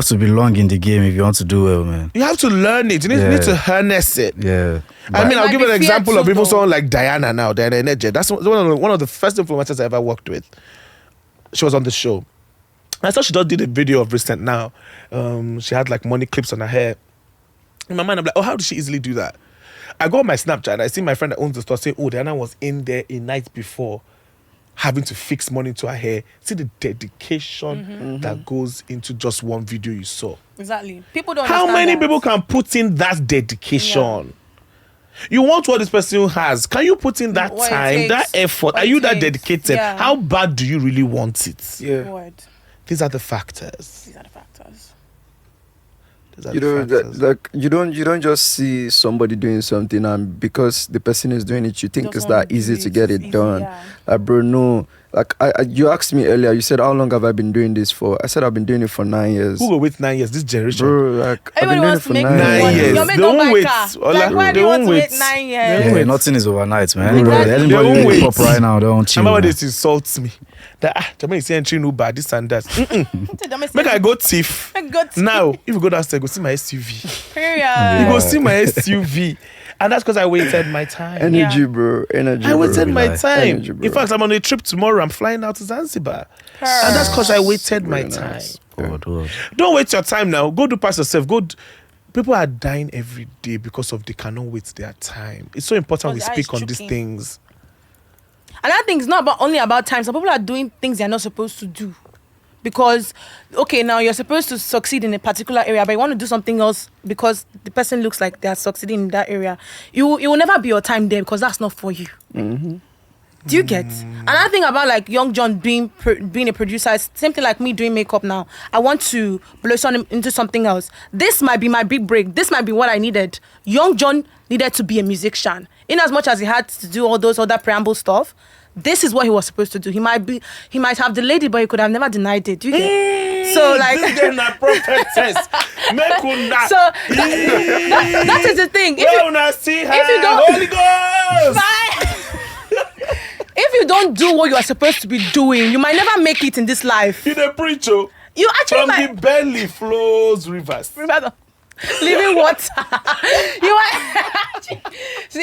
to be long in the game if you want to do well, man. You have to learn it. You need to harness it. Yeah. I mean, It I'll might give be an example fear of too, even though. someone like Diana now, Diana Energy. That's one of the first influencers I ever worked with. She was on the show. I saw she just did a video of recent now. She had like money clips on her hair. In my mind, I'm like, oh, how did she easily do that? I go on my Snapchat and I see my friend that owns the store saying, oh, Diana was in there a night before having to fix money to her hair. See the dedication that goes into just one video you saw. Exactly. People don't How understand many that. people can put in that dedication? You want what this person has. Can you put in that What it time, takes. that effort? What Are it you that takes. dedicated? Yeah. How bad do you really want it? Yeah. Word. These are the factors. These are the factors. These are You the know, factors. like you don't just see somebody doing something and because the person is doing it, you think Just it's wanna that easy do to it, get it's it easy, done. yeah. Like, bro, no. Like you asked me earlier, you said, how long have I been doing this for? I said I've been doing it for 9 years. Who will wait 9 years? This generation. Bro, like I've been Everybody doing it wants for to make 9 9 money. years. Your mate They don't won't buy wait. car. Or Like, like, why do they you want won't to wait. wait 9 Yeah, years? wait. nothing is overnight, man. Exactly. Anybody, They anybody won't wake wait. up right now, don't chill. Remember Man. this insults me. That Jermaine is saying entry Uber, this and that. Make I go thief. Now, if you go downstairs, go see my SUV. Period. You go see my SUV. And that's because I waited my time. Energy, Yeah. bro. Energy. I waited bro. my Rely. time. Energy, bro. In fact, I'm on a trip tomorrow. I'm flying out to Zanzibar. And that's because I waited my Very time. nice. Word. Don't wait your time now. Go do pass yourself. People are dying every day because of they cannot wait their time. It's so important we Because the eye speak is on these choking. things. Another thing is not only about time. Some people are doing things they're not supposed to do. Because, okay, now you're supposed to succeed in a particular area, but you want to do something else because the person looks like they're succeeding in that area. It will never be your time there because that's not for you. Do you get? Another thing about like Young John being a producer is same thing like me doing makeup now. I want to blossom into something else. This might be my big break. This might be what I needed. Young John needed to be a musician. In as much as he had to do all those other preamble stuff, this is what he was supposed to do. He might have delayed it, but he could have never denied it. Do you get? So like This girl na prophetess. Make una. So that is the thing. Where una see her? if you don't- Holy Ghost. If you don't do what you are supposed to be doing, you might never make it in this life. You the preacher. You actually From might. the belly flows rivers. Remember, living water.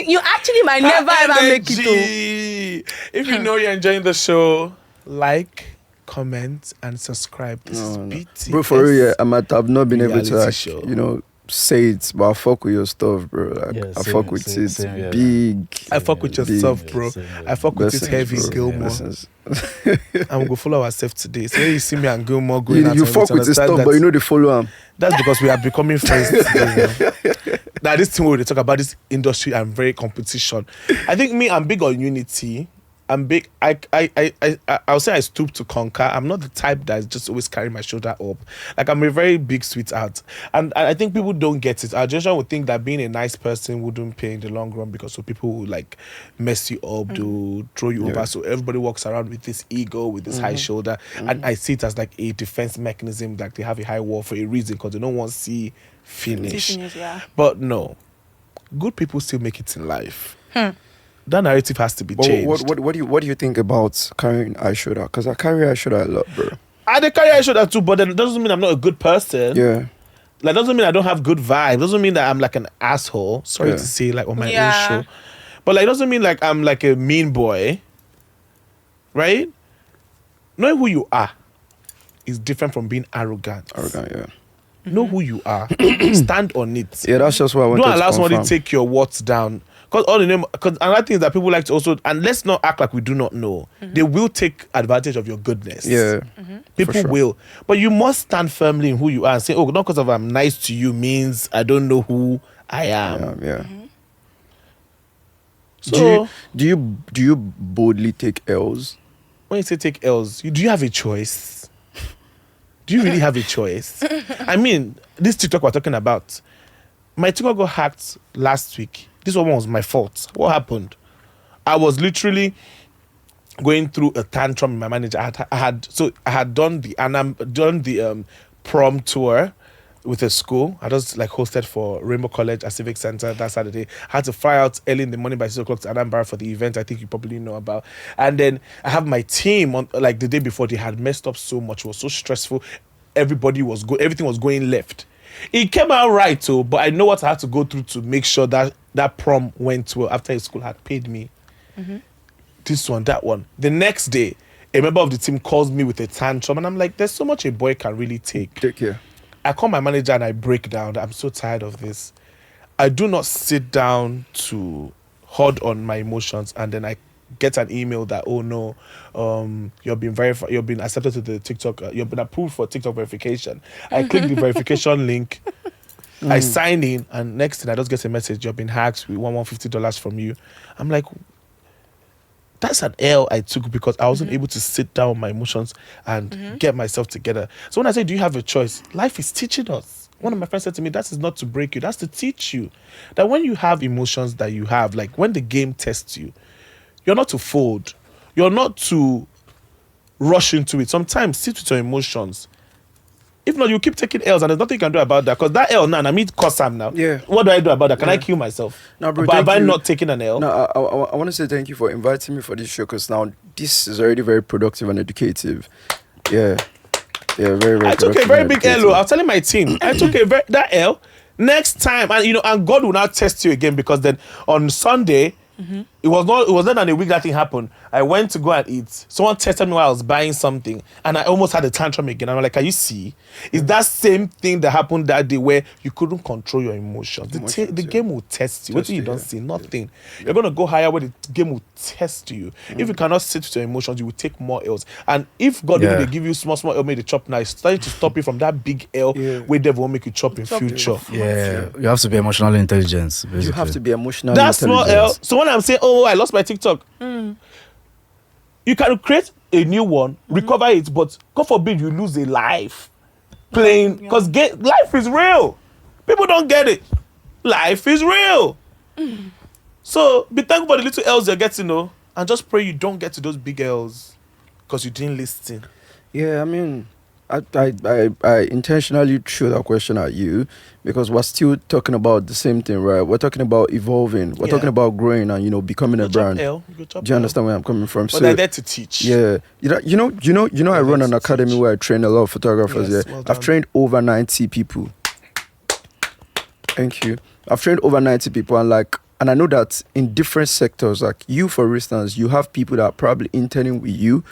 you actually might never ever make it. Energy. If you know you're enjoying the show, like, comment, and subscribe. This is BTS. Bro, for real, yeah, I might have not been able to, Reality like, show. say it, but I fuck with your stuff, bro. Like, Yeah, I same- fuck with same- it same, yeah. big. I fuck with big. yourself, bro. Same, yeah. I fuck with this Blessings, heavy bro. Gilmore. Blessings. And we'll go follow ourselves today. So when you see me and Gilmore going out, You and fuck with his understand stuff, that but you know they follow him. that's because we are becoming friends today. Now this thing where they talk about this industry and very competition. I think me, I'm big on unity. I'm big. I'll say I stoop to conquer. I'm not the type that's just always carrying my shoulder up. Like, I'm a very big sweetheart, and I think people don't get it. Our generation would think that being a nice person wouldn't pay in the long run because so people will like mess you up, to throw you over. So everybody walks around with this ego, with this high shoulder, and I see it as like a defense mechanism. Like they have a high wall for a reason because they don't want to see finish. Yeah. But no, good people still make it in life. That narrative has to be changed. What do you think about carrying high shoulder? Because I carry high shoulder a lot, bro. I carry high shoulder too, but then it doesn't mean I'm not a good person. Yeah. Like, doesn't mean I don't have good vibes. Doesn't mean that I'm like an asshole. Sorry to say, like on my own show. But like, doesn't mean like I'm like a mean boy. Right? Knowing who you are is different from being arrogant. Know who you are. Stand on it. Yeah, that's just what I want to Don't allow somebody confirm. to take your words down. Because another thing is that people like to also, and let's not act like we do not know. They will take advantage of your goodness. Yeah. People will. But you must stand firmly in who you are and say, oh, not because I'm nice to you means I don't know who I am. Yeah. So, do you boldly take L's? when you say take L's, do you have a choice? Do you really have a choice? I mean, this TikTok we're talking about, my TikTok got hacked last week. This one was my fault. What happened? I was literally going through a tantrum with my manager. I had done the prom tour with a school. I just like hosted for Rainbow College at Civic Center that Saturday. I had to fly out early in the morning by 6 o'clock to Anambra for the event I think you probably know about. And then I have my team on, like the day before, they had messed up so much. It was so stressful. Everything was going left. It came out right too, but I know what I had to go through to make sure that that prom went well after his school had paid me. This one, that one. The next day, a member of the team calls me with a tantrum, and I'm like, there's so much a boy can really take. Take care. I call my manager and I break down. I'm so tired of this. I do not sit down to hold on my emotions, and then I get an email that, oh no, you've been accepted to the TikTok, you've been approved for TikTok verification. I click the verification link, I sign in, and next thing I just get a message, you've been hacked, we want $150 from you. I'm like, that's an L I took because I wasn't able to sit down with my emotions and get myself together. So when I say, do you have a choice? Life is teaching us. One of my friends said to me, that is not to break you, that's to teach you. That when you have emotions that you have, like when the game tests you, you're not to fold. You're not to rush into it. Sometimes sit with your emotions. If not, you keep taking L's and there's nothing you can do about that. Because that L now, I mean, cause Sam now. Yeah. What do I do about that? Can I kill myself? No, bro, but have I you. not taken an L? No, I want to say thank you for inviting me for this show, because now this is already very productive and educative. Yeah, very, very. I took a very big L. I was telling my team, I took that L. Next time, and God will now test you again, because then on Sunday, it was not than a week that thing happened. I went to go and eat. Someone tested me while I was buying something, and I almost had a tantrum again. I'm like, can you see? It's that same thing that happened that day where you couldn't control your emotions. The game will test you. What do you don't see? Nothing. You're gonna go higher where the game will test you. If you cannot sit with your emotions, you will take more L's. And if God will they give you small L, make the chop now, it's starting to stop you from that big L where devil will make you chop in future. Yeah, you have to be emotionally intelligent. Basically. You have to be emotionally That's intelligent. small L. So when I'm saying, oh, I lost my TikTok, you can create a new one, recover it, but God forbid you lose a life playing, because life is real. People don't get it. Life is real. So be thankful for the little L's you're getting, and just pray you don't get to those big L's because you didn't listen. Yeah, I mean, I intentionally threw that question at you because we're still talking about the same thing, right? We're talking about evolving. We're talking about growing and becoming a brand. Do you understand where I'm coming from? But they're there to teach. Yeah, I run an academy where I train a lot of photographers. Yes, Yeah, well I've trained over 90 people. Thank you. I've trained over 90 people, and I know that in different sectors, like you, for instance, you have people that are probably interning with you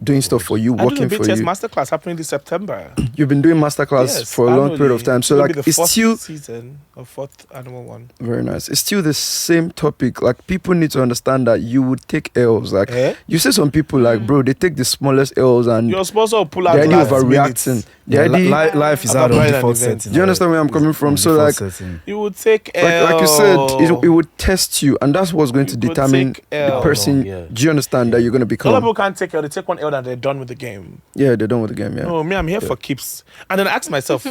doing stuff for you, I do working the for BTS you. masterclass happening this September. You've been doing masterclass Yes, for a long period of annually. time. So It'll like be the it's fourth still season or fourth annual one. very nice. It's still the same topic. Like people need to understand that you would take L's. Like you see some people like bro, they take the smallest L's and Your sponsor will pull out the idea last overreacting. minute. The idea, Life is About out on buying an default event. setting. do you understand where I'm coming from? On So default like setting. You would take like you said, it would test you, and that's what's going to You could determine take the L. person. Yeah. Do you understand that you're going to a lot of become? people can't take L. They take one L and they're done with the game. Yeah, they're done with the game. Yeah. No, me, I'm here for keeps. And then I ask myself,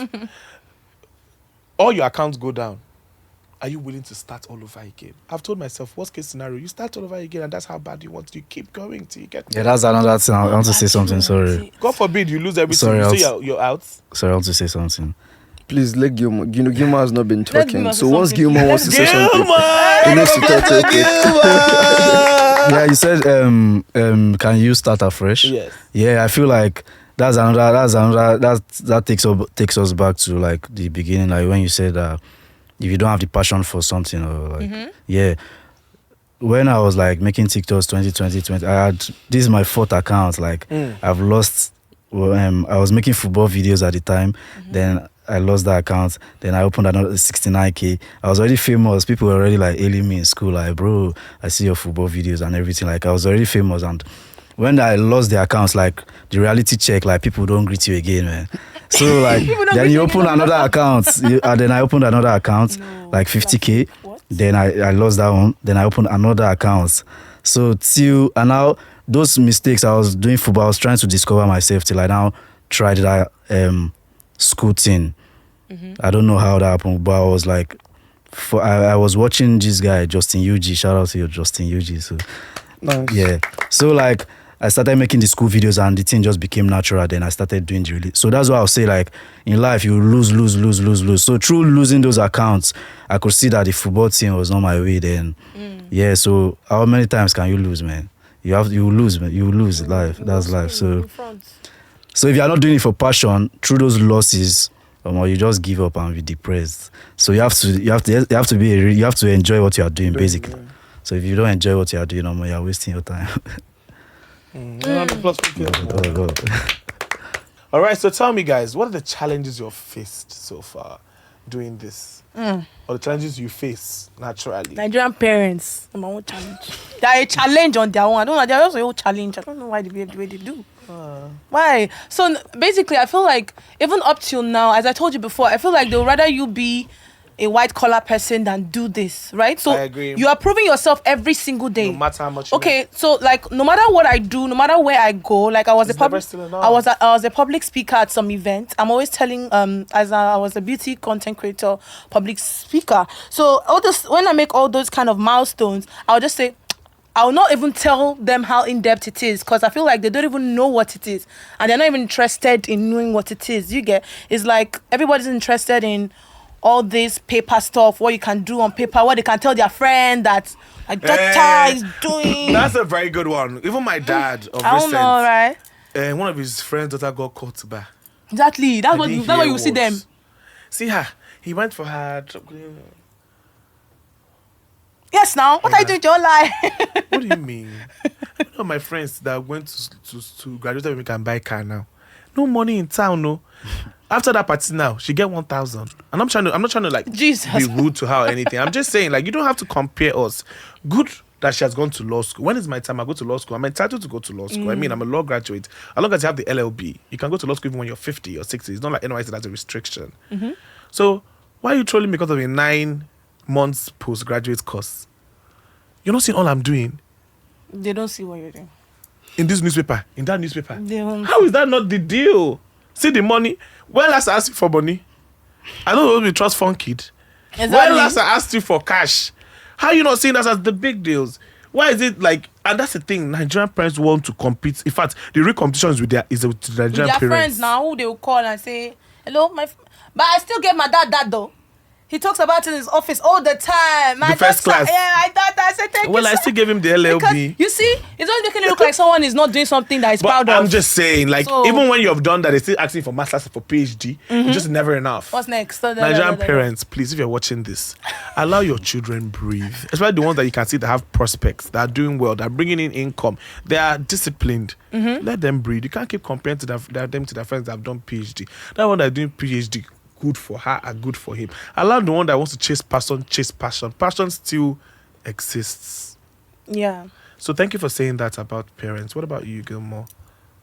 all your accounts go down. Are you willing to start all over again? I've told myself, worst case scenario, you start all over again, and that's how bad you want. You keep going till you get. Yeah, that's another thing. I want to say something. Sorry. God forbid you lose everything. Sorry, You say I'll- you're out. Sorry, I want to say something. Please let Gilmore. You know, Gilmore has not been talking. Gilmore So say once something. Gilmore wants to say something, he needs to talk. Okay. Yeah, you said can you start afresh? Yes. Yeah, I feel like that takes us back to like the beginning, like when you said that if you don't have the passion for something or like yeah. When I was like making TikToks 2020, I had this is my fourth account. Like I've lost. I was making football videos at the time. Then I lost that account. Then I opened another 69K. I was already famous. People were already like hailing me in school. Like, bro, I see your football videos and everything. Like I was already famous. And when I lost the accounts, like the reality check, like people don't greet you again, man. So like then you open another account. And then I opened another account, like 50K. What? Then I lost that one. Then I opened another account. So and now those mistakes I was doing football, I was trying to discover myself till I now tried that school thing. I don't know how that happened, but I was like, I was watching this guy Justin UG. Shout out to you, Justin UG. So Nice. yeah, so like I started making the school videos and the thing just became natural. Then I started doing the release. So that's why I'll say like in life you lose. So through losing those accounts, I could see that the football team was not my way then. Yeah, so how many times can you lose, man? You lose, man. You lose life. That's life. So if you're not doing it for passion, through those losses, you just give up and be depressed. So you have to enjoy what you are doing basically. So if you don't enjoy what you are doing, you're wasting your time. All right, so tell me, guys, what are the challenges you've faced so far doing this? Or the challenges you face naturally? Nigerian parents, number one challenge. They're a challenge on their own. I don't know. They're also a whole challenge. I don't know why they behave the way they do. Why? So basically, I feel like even up till now, as I told you before, I feel like they'll rather you be a white collar person than do this, right? So I agree. you are proving yourself every single day. No matter how much. you Okay, so like no matter what I do, no matter where I go, like I was It's a public, never still enough. I was a public speaker at some event. I'm always telling as I was a beauty content creator, public speaker. So all this when I make all those kind of milestones, I'll just say I'll not even tell them how in depth it is because I feel like they don't even know what it is and they're not even interested in knowing what it is. You get? It's like everybody's interested in all this paper stuff, what you can do on paper, what they can tell their friend that a doctor is doing. That's a very good one. Even my dad of I don't recent, know, right? one of his friends' daughter got caught by. Exactly. That's what you see them. See her. He went for her. Yes, now. What are you doing with your life? What do you mean? You know my friends that went to graduate, we can buy car now. No money in town, no. After that party now, she get 1,000. And I'm not trying to like Jesus. be rude to her or anything. I'm just saying, like, you don't have to compare us. Good that she has gone to law school. When is my time? I go to law school. I'm entitled to go to law school. I mean, I'm a law graduate. As long as you have the LLB, you can go to law school even when you're 50 or 60. It's not like NYC that's a restriction. So why are you trolling because of a 9 months postgraduate course? You're not seeing all I'm doing They don't see what you're doing. in this newspaper, in that newspaper. They don't. How is that not the deal? See the money. When last I asked you for money? I don't know if you trust fund kid. When last I asked you for cash? How are you not seeing that as the big deals? Why is it like? And that's the thing. Nigerian parents want to compete. In fact, the real competition is with the Nigerian With their parents. friends now, who they will call and say, "Hello, but I still get my dad that though. He talks about it in his office all the time. My The first daughter, class. yeah, my daughter said Thank Well, you, I sir. still gave him the Because LLB. you see, it's always making it look like someone is not doing something that is But proud of. I'm just saying, like, So- even when you have done that, they're still asking for masters for PhD. It's just never enough. What's next? Nigerian parents, please, if you're watching this, allow your children breathe. Especially the ones that you can see that have prospects, that are doing well, that are bringing in income, they are disciplined. Let them breathe. You can't keep comparing to them to their friends that have done PhD. That one that are doing PhD, good for her and good for him. Allow the one that wants to chase passion. Passion still exists. Yeah. So thank you for saying that about parents. What about you, Gilmore?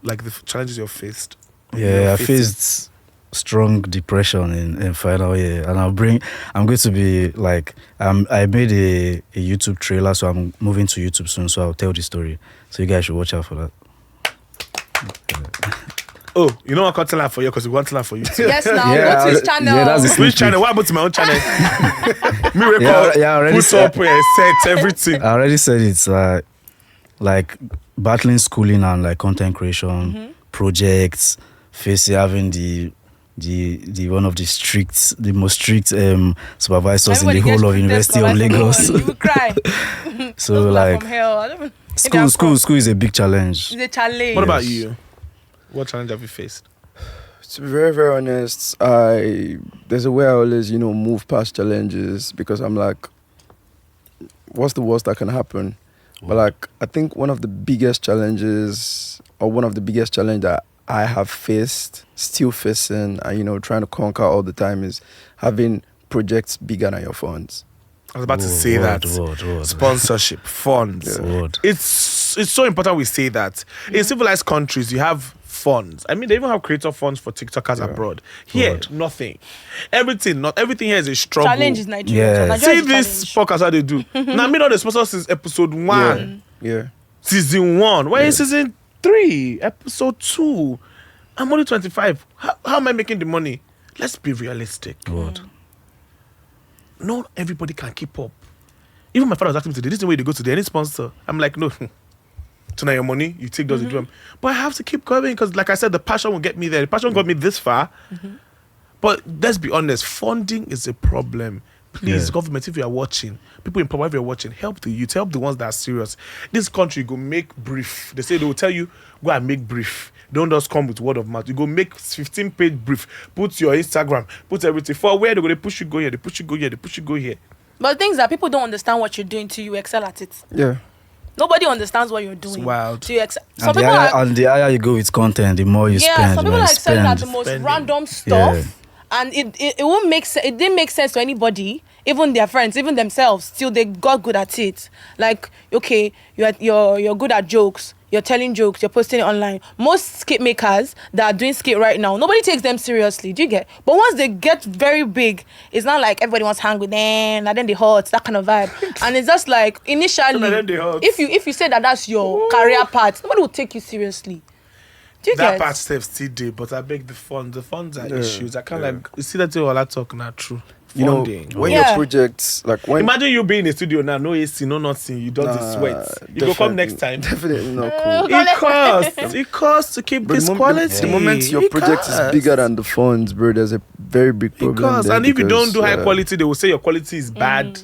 Like the challenges you've faced. Yeah, I faced strong depression in final year, and I'm going to be like, I made a YouTube trailer, so I'm moving to YouTube soon, so I'll tell the story. So you guys should watch out for that. Oh, you know what I can't tell her for you because we want to tell her for you too. Yes, now Yeah, go to his channel. yeah, that's the Which channel? What happened to my own channel? Miracle. Yeah, I already put said- up set everything. I already said it's like battling schooling and like content creation, projects, having the one of the most strict supervisors in the Everybody gets whole of treated University for of like, Lagos. You will cry. So Those people are like from hell. I don't even- school is a big challenge. It's a challenge. What about you? What challenge have you faced? To be very, very honest, there's a way I always, move past challenges because I'm like, what's the worst that can happen? But like, I think one of the biggest challenges that I have faced, still facing, and trying to conquer all the time is having projects bigger than your funds. I was about to say that. Word. Sponsorship, funds. Word. It's so important we say that. In civilized countries, you have funds. I mean, they even have creator funds for TikTokers abroad. Here, Word. nothing. Not everything here is a struggle. Challenge is Nigeria. Yeah. So Nigeria See is a this challenge. podcast how they do. Now, me not the sponsor since episode 1. Yeah. Season 1. Why is season 3? Episode 2. I'm only 25. How am I making the money? Let's be realistic. Word. Not everybody can keep up. Even my father was asking me today, this is the way they go to any sponsor. I'm like, no. Tonight your money, you take those, you do them. But I have to keep going because, like I said, the passion will get me there. The passion got me this far. But let's be honest, funding is a problem. Please, Yeah. government, if you are watching, people in power, if you're watching, help the youth, help the ones that are serious. This country go make brief. They say they will tell you, go and make brief. Don't just come with word of mouth. You go make 15-page brief. Put your Instagram, put everything. For where they push you go here, they push you go here, they push you go here. But things that people don't understand what you're doing till you excel at it. Yeah. Nobody understands what you're doing. wild. Till you excel. Some And people are, and the higher you go with content, the more you spend. some the people more are you excelling at spend. the most Spending. random stuff. Yeah. And it won't make sense. It didn't make sense to anybody, even their friends, even themselves. Till they got good at it. Like, okay, you're good at jokes. You're telling jokes. You're posting it online. Most skit makers that are doing skit right now, nobody takes them seriously. Do you get? But once they get very big, it's not like everybody wants to hang with them, and then they hot, that kind of vibe. And it's just like initially, Some of them they hot. if you say that that's your career path, nobody will take you seriously. Do you That get? part still did, but I beg the funds. The funds are issues. I can't like you see that thing all I talk now true. Funding. When Yeah. your projects, like when... Imagine you being in the studio now, no AC, no nothing. You don't Nah, sweat. You go come next time. Definitely not cool. It costs. It costs to keep But this the quality. the moment your It project is costs. bigger than the funds, bro, there's a very big It problem. costs. there And if you don't because, do high quality, they will say your quality is bad.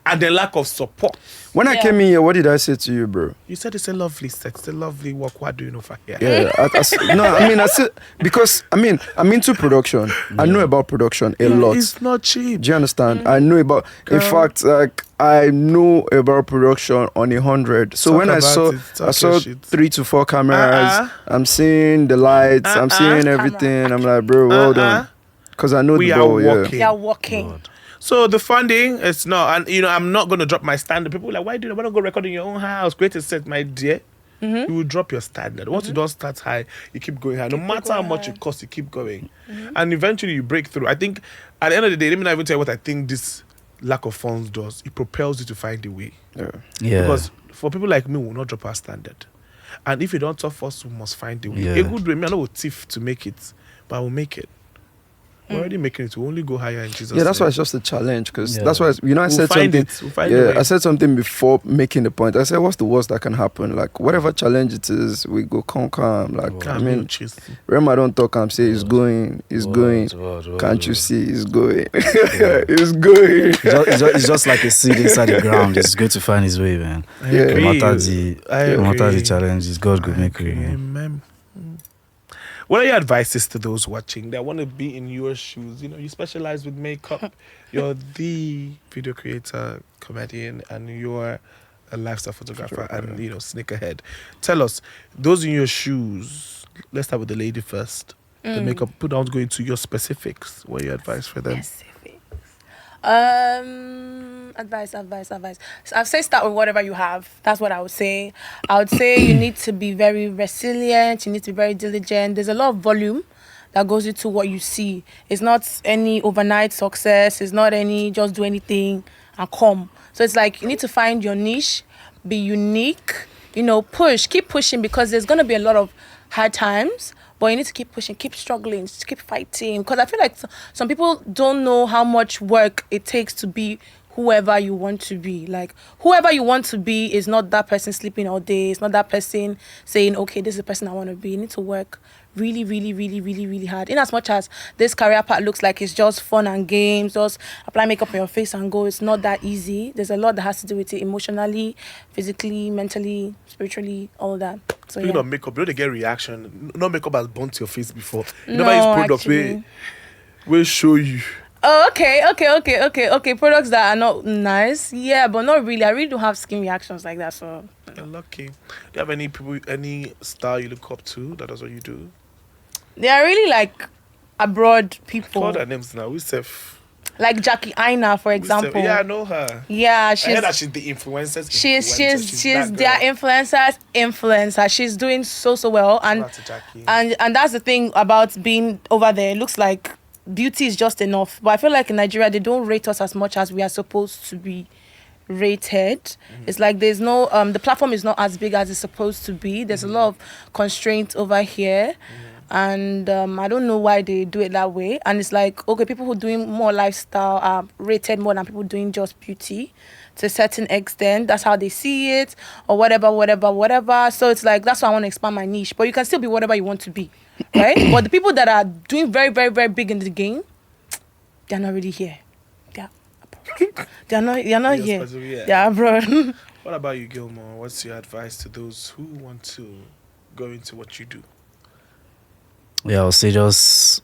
And the lack of support. When I Yeah. came in here, what did I say to you, bro? You said it's a lovely set, it's a lovely work. What do you know for here? Yeah, I said because I'm into production. I know about production a lot. It's not cheap. Do you understand? I know about. In Girl. fact, like I know about production on 100. So Talk when I about saw, it. Talk I saw your shit. 3 to 4 cameras. Uh-uh. I'm seeing the lights. I'm seeing Camera. everything. I'm like, bro, well done. Because I know We the are ball. Yeah. working. They are working. So the funding, it's not, and I'm not going to drop my standard. People are like, why do you want to go record in your own house? Create a set, my dear. You will drop your standard. Once you don't start high, you keep going high. No matter how much it costs, you keep going. And eventually you break through. I think at the end of the day, let me not even tell you what I think this lack of funds does. It propels you to find a way. Yeah. Yeah. Because for people like me, we will not drop our standard. And if you don't tough us, we must find a way. Yeah. A good way, me, I know will thief to make it, but I will make it. We're already making it. We only go higher in Jesus' Yeah, that's why name. it's just a challenge, because Yeah. that's why I We'll said find something. it. We'll find a Yeah, way. I said something before making the point. I said, what's the worst that can happen? Like, whatever challenge it is, we go calm. Like, Wow. I Can't mean, be chasing. Rema don't talk and say he's going, he's going. Can't you see he's going? He's going. It's just like a seed inside the ground. It's going to find his way, man. I Yeah. agree. No matter the I no matter the agree. challenges, God could I make agree. it. Man. Amen. What are your advices to those watching that want to be in your shoes? You know, you specialize with makeup. You're the video creator, comedian, and you're a lifestyle photographer and, you know, sneakerhead. Tell us, those in your shoes, let's start with the lady first. The makeup, put down go into your specifics. What are your advice for them? Specifics. Advice. So I'd say start with whatever you have. That's what I would say. I would say you need to be very resilient. You need to be very diligent. There's a lot of volume that goes into what you see. It's not any overnight success. It's not any just do anything and come. So it's like you need to find your niche, be unique, you know, keep pushing, because there's going to be a lot of hard times. But you need to keep pushing, keep struggling, just keep fighting. Because I feel like some people don't know how much work it takes to be whoever you want to be. Like, whoever you want to be is not that person sleeping all day. It's not that person saying, okay, this is the person I want to be. You need to work really, really, really, really, really hard. In as much as this career part looks like it's just fun and games, just apply makeup on your face and go, it's not that easy. There's a lot that has to do with it emotionally, physically, mentally, spiritually, all that. So Speaking yeah. of makeup, you know they get reaction. No makeup has burnt your face before. You No, never use products actually. will show you. Oh, okay. Products that are not nice. Yeah, but not really. I really don't have skin reactions like that. So You're lucky. Do you have any people, any star you look up to that does what you do? they are really like abroad people. Call their names now. We self. Like Jackie Aina, for example. Yeah, I know her. Yeah, I heard that she's the influencers. she's that their girl. influencer. She's doing so well, Shout and out to Jackie. and that's the thing about being over there. It looks like beauty is just enough, but I feel like in Nigeria they don't rate us as much as we are supposed to be rated. It's like there's no the platform is not as big as it's supposed to be. There's a lot of constraints over here. And I don't know why they do it that way. And it's like, okay, people who are doing more lifestyle are rated more than people doing just beauty to a certain extent. That's how they see it, or whatever. So it's like, that's why I want to expand my niche. But you can still be whatever you want to be, right? But the people that are doing very, very, very big in the game, they're not really here. They're not You're here. supposed to be here. They're abroad. What about you, Gilmore? What's your advice to those who want to go into what you do? Yeah, I'll say just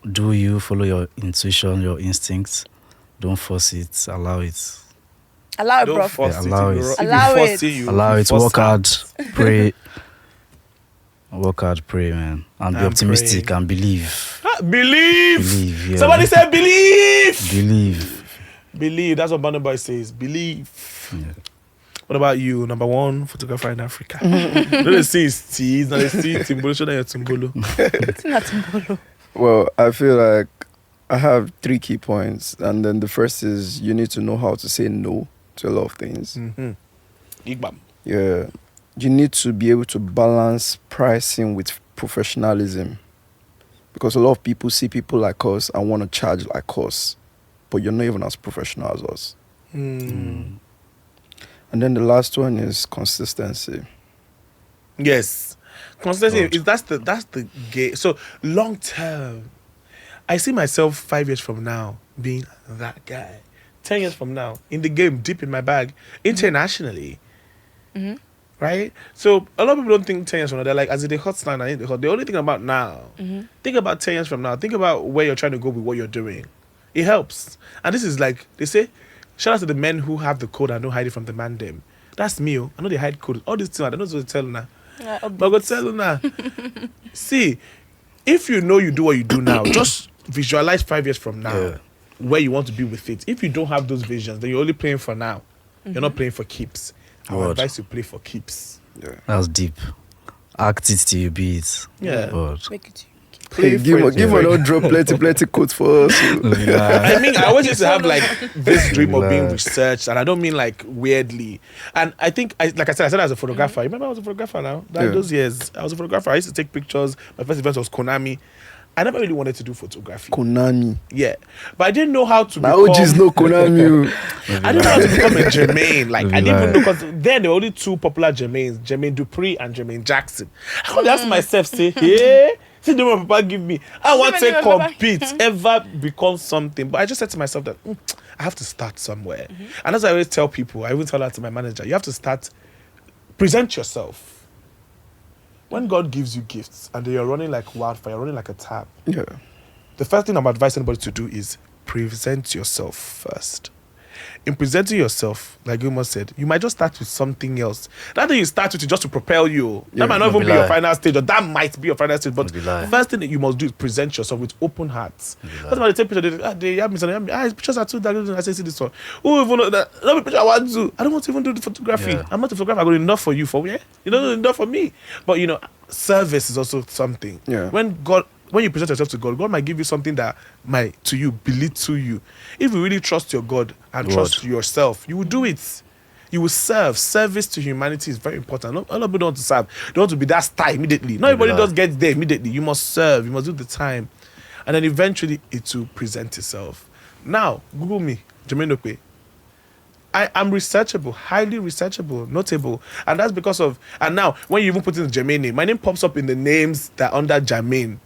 do you, follow your intuition, your instincts. Don't force it, allow it. Allow it, Don't bro. force Yeah, it. allow If you it. ro- if you Allow force it. you Allow it, force work out. hard, pray. Work hard, pray, man. And be And optimistic pray. and believe. Believe. Believe, yeah. Somebody said believe. Believe. Believe. That's what Burna Boy says. Believe. Yeah. What about you? Number one photographer in Africa. No, they see his teeth. No, they see Timbolo. Show them your Timbolo. It's not Timbolo. Well, I feel like I have 3 key points. And then the first is you need to know how to say no to a lot of things. Mm-hmm. Igbam. Yeah. You need to be able to balance pricing with professionalism. Because a lot of people see people like us and want to charge like us. But you're not even as professional as us. Mm. And then the last one is consistency. Yes. Consistency. Good. That's the game. So long term, I see myself 5 years from now being that guy. 10 years from now, in the game, deep in my bag, internationally. Mhm. Right? So a lot of people don't think 10 years from now. They're like, as in the hot stand, I need the hot. They only think about now. Mhm. Think about 10 years from now. Think about where you're trying to go with what you're doing. It helps. And this is like, they say, shout out to the men who have the code and don't hide it from the man them. That's me. Oh. I know they hide code. All these things, I don't know what to tell now. But I go tell you now. See, if you know you do what you do now, just visualize 5 years from now Yeah. where you want to be with it. If you don't have those visions, then you're only playing for now. You're not playing for keeps. I would Word. advise you play for keeps. Yeah. That's deep. Act it till you be it. Yeah. Word. Make it. Play Hey, for give it. me don't drop plenty quotes for us. I mean, I always used to have like this dream of being Relax. researched, and I don't mean like weirdly. And I think, like I said as a photographer. Remember, I was a photographer now. Yeah. Those years, I was a photographer. I used to take pictures. My first event was Konami, I never really wanted to do photography. Konami. Yeah, but I didn't know how to. My become, OG's no Konami. I didn't know how to become a Jermaine. Like I didn't even know, Lie. because then there were only two popular Jermaines: Jermaine Dupree and Jermaine Jackson. I would ask myself, say, hey, see the one Papa give me. I want to compete, ever become something. But I just said to myself that I have to start somewhere. And as I always tell people, I even tell that to my manager, you have to start. Present yourself. When God gives you gifts and you're running like wildfire, you're running like a tap, Yeah. the first thing I'm advising anybody to do is present yourself first. In presenting yourself, like Gilmore said, you might just start with something else. That thing you start with is just to propel you. That might not even be your final stage, or that might be your final stage. But the first thing that you must do is present yourself with open hearts. That's why they take picture. They have me saying, pictures are too dark. I say, see this one. Who even know that? Not picture I want to do. I don't want to even do the photography. Yeah. I'm not a photographer. I got enough for you for you know enough for me. But service is also something. Yeah. When you present yourself to God, God might give you something that might to you belittle you. If you really trust your God and trust yourself, you will do it. You will serve. Service to humanity is very important. All of people don't want to serve. They don't want to be that star immediately. Not everybody does get there immediately. You must serve. You must do the time. And then eventually it will present itself. Now, Google me, Jermaine Okpe. I am researchable, highly researchable, notable. And that's because of, and now when you even put in the Jermaine name, my name pops up in the names that are under Jermaine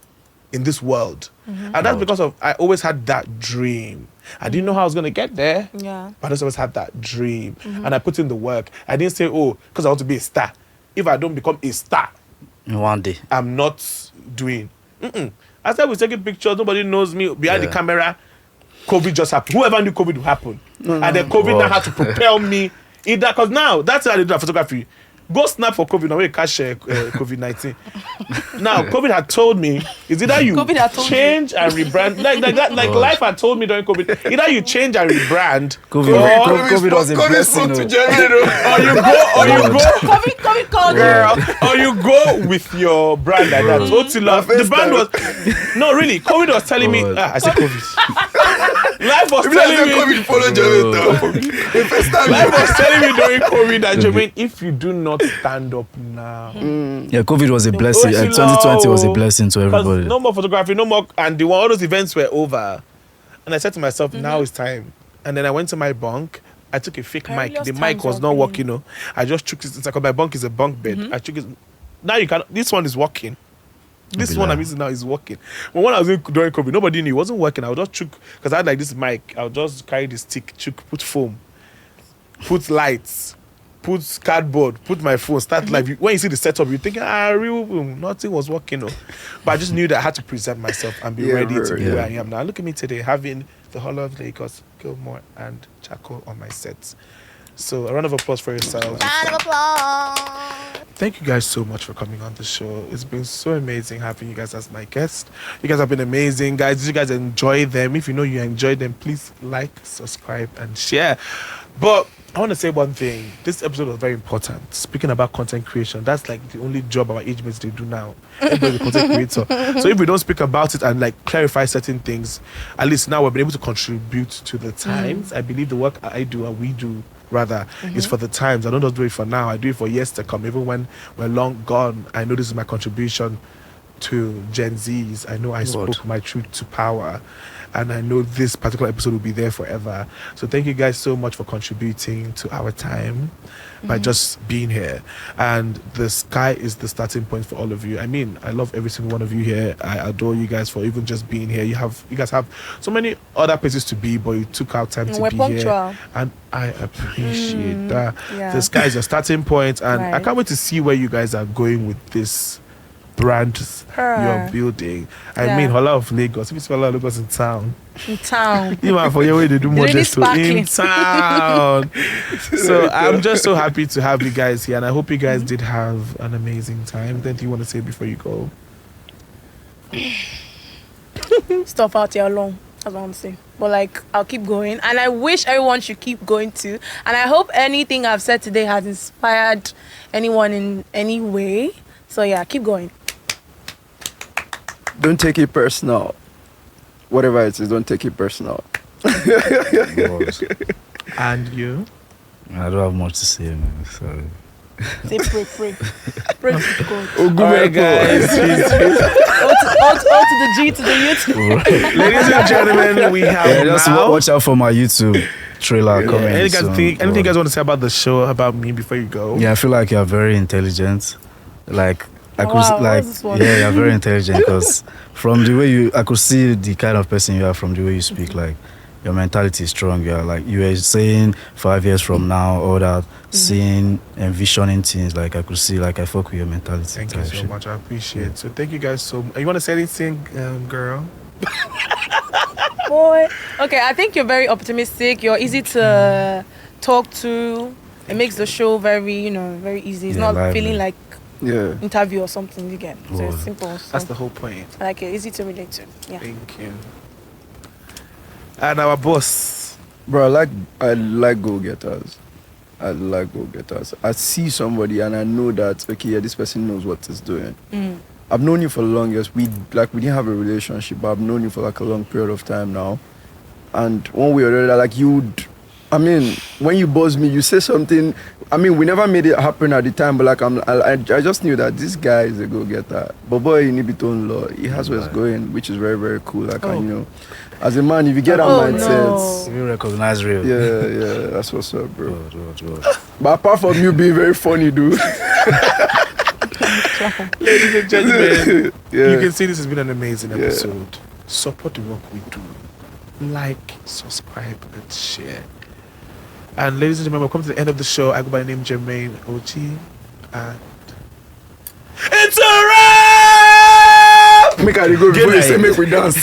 in this world. And that's because of, I always had that dream. I didn't know how I was going to get there. Yeah. But I just always had that dream. And I put in the work. I didn't say, because I want to be a star. If I don't become a star, One day. I'm not doing. I started with taking pictures. Nobody knows me behind the camera. COVID just happened. Whoever knew COVID would happen. And then COVID now had to propel me. Either, because now, that's how I do photography. Go snap for COVID, now we catch COVID-19. Now, COVID had told me, is either you change and rebrand, like life had told me during COVID, either you change and rebrand, COVID was a blessing. COVID called girl, or you go with your brand like that. The brand was, no, really, COVID was telling me, I said COVID. Life was telling me, COVID follow Jermaine. life was telling me during COVID that Jermaine, if you do not stand up now. Yeah, COVID was a blessing. 2020 was a blessing to everybody. No more photography, no more, and all those events were over. And I said to myself, now it's time. And then I went to my bunk. I took a fake mic. The mic was not working. I just took it. It's like my bunk is a bunk bed. I took it. Now you can. This one is working. This one I'm using now is working. But when I was during COVID, nobody knew it wasn't working. I would just chook, because I had like this mic. I would just carry the stick, chook, put foam, put lights, put cardboard, put my phone, start live. When you see the setup, you're thinking, real, nothing was working. But I just knew that I had to present myself and be ready to be where I am now. Look at me today, having the Holar of Lagos, Gilmore, and Charcoal on my sets. So a round of applause for yourself. Round of applause. Thank you guys so much for coming on the show. It's been so amazing having you guys as my guest. You guys have been amazing, guys. Did you guys enjoy them? If you know you enjoyed them, please like, subscribe, and share. But I want to say one thing. This episode was very important. Speaking about content creation, that's like the only job our age mates they do now. Everybody's a content creator. So if we don't speak about it and like clarify certain things, at least now we've been able to contribute to the times. I believe the work I do and we do rather is for the times. I don't just do it for now. I do it for years to come. Even when we're long gone, I know this is my contribution to Gen Zs. I know I spoke my truth to power. And I know this particular episode will be there forever. So thank you guys so much for contributing to our time by just being here. And the sky is the starting point for all of you. I mean, I love every single one of you here. I adore you guys for even just being here. You guys have so many other places to be, but you took out time to be here. And I appreciate that. Yeah. The sky is your starting point, and I can't wait to see where you guys are going with this brand you're building. I mean, Holar of Lagos. If it's Holar of Lagos in town. Even for your way they do more just in town. So I'm just so happy to have you guys here, and I hope you guys did have an amazing time. Then do you want to say before you go? Stuff out here alone. That's what I'm saying. But like, I'll keep going, and I wish everyone should keep going too. And I hope anything I've said today has inspired anyone in any way. So yeah, keep going. Don't take it personal. Whatever it is, don't take it personal. And you? I don't have much to say, man. Sorry. Say pray. Pray to God. Alright, guys. O to the G to the U to the Ladies and gentlemen, we have Just now. watch out for my YouTube trailer coming. Anything you guys want to say about the show, about me before you go? Yeah, I feel like you're very intelligent. Like I could Wow, like what's this one? yeah, you're very intelligent because from the way I could see the kind of person you are from the way you speak. Like your mentality is strong. You are like you were saying 5 years from now, all that, seeing and visioning things. Like I could see, like I fuck with your mentality. Thank you so much. I appreciate it. So thank you guys so much. You want to say anything, girl? boy. Okay, I think you're very optimistic. You're easy to talk to. It makes the show very, very easy. It's not lively. feeling like Yeah. interview or something you get. So it's simple. So That's the whole point. I like it. Easy to relate to. Yeah. Thank you. And our boss. Bro, I like go-getters. I see somebody and I know that, okay, yeah, this person knows what he's doing. I've known you for the longest. We didn't have a relationship, but I've known you for like a long period of time now. And one way or the other, like when you buzz me, you say something. I mean, we never made it happen at the time, but like I just knew that this guy is a go-getter. But boy, in Ibiton law, he has where it's going, which is very, very cool. Like, and, as a man, if you get that mindset, You recognize real. yeah, that's what's up, bro. Good. But apart from you being very funny, dude. Ladies and gentlemen, Yeah. you can see this has been an amazing episode. Support the work we do. Like, subscribe, and share. And ladies and gentlemen, we've come to the end of the show. I go by the name Jermaine OG. And it's a wrap! Make I go before you say night. make we dance.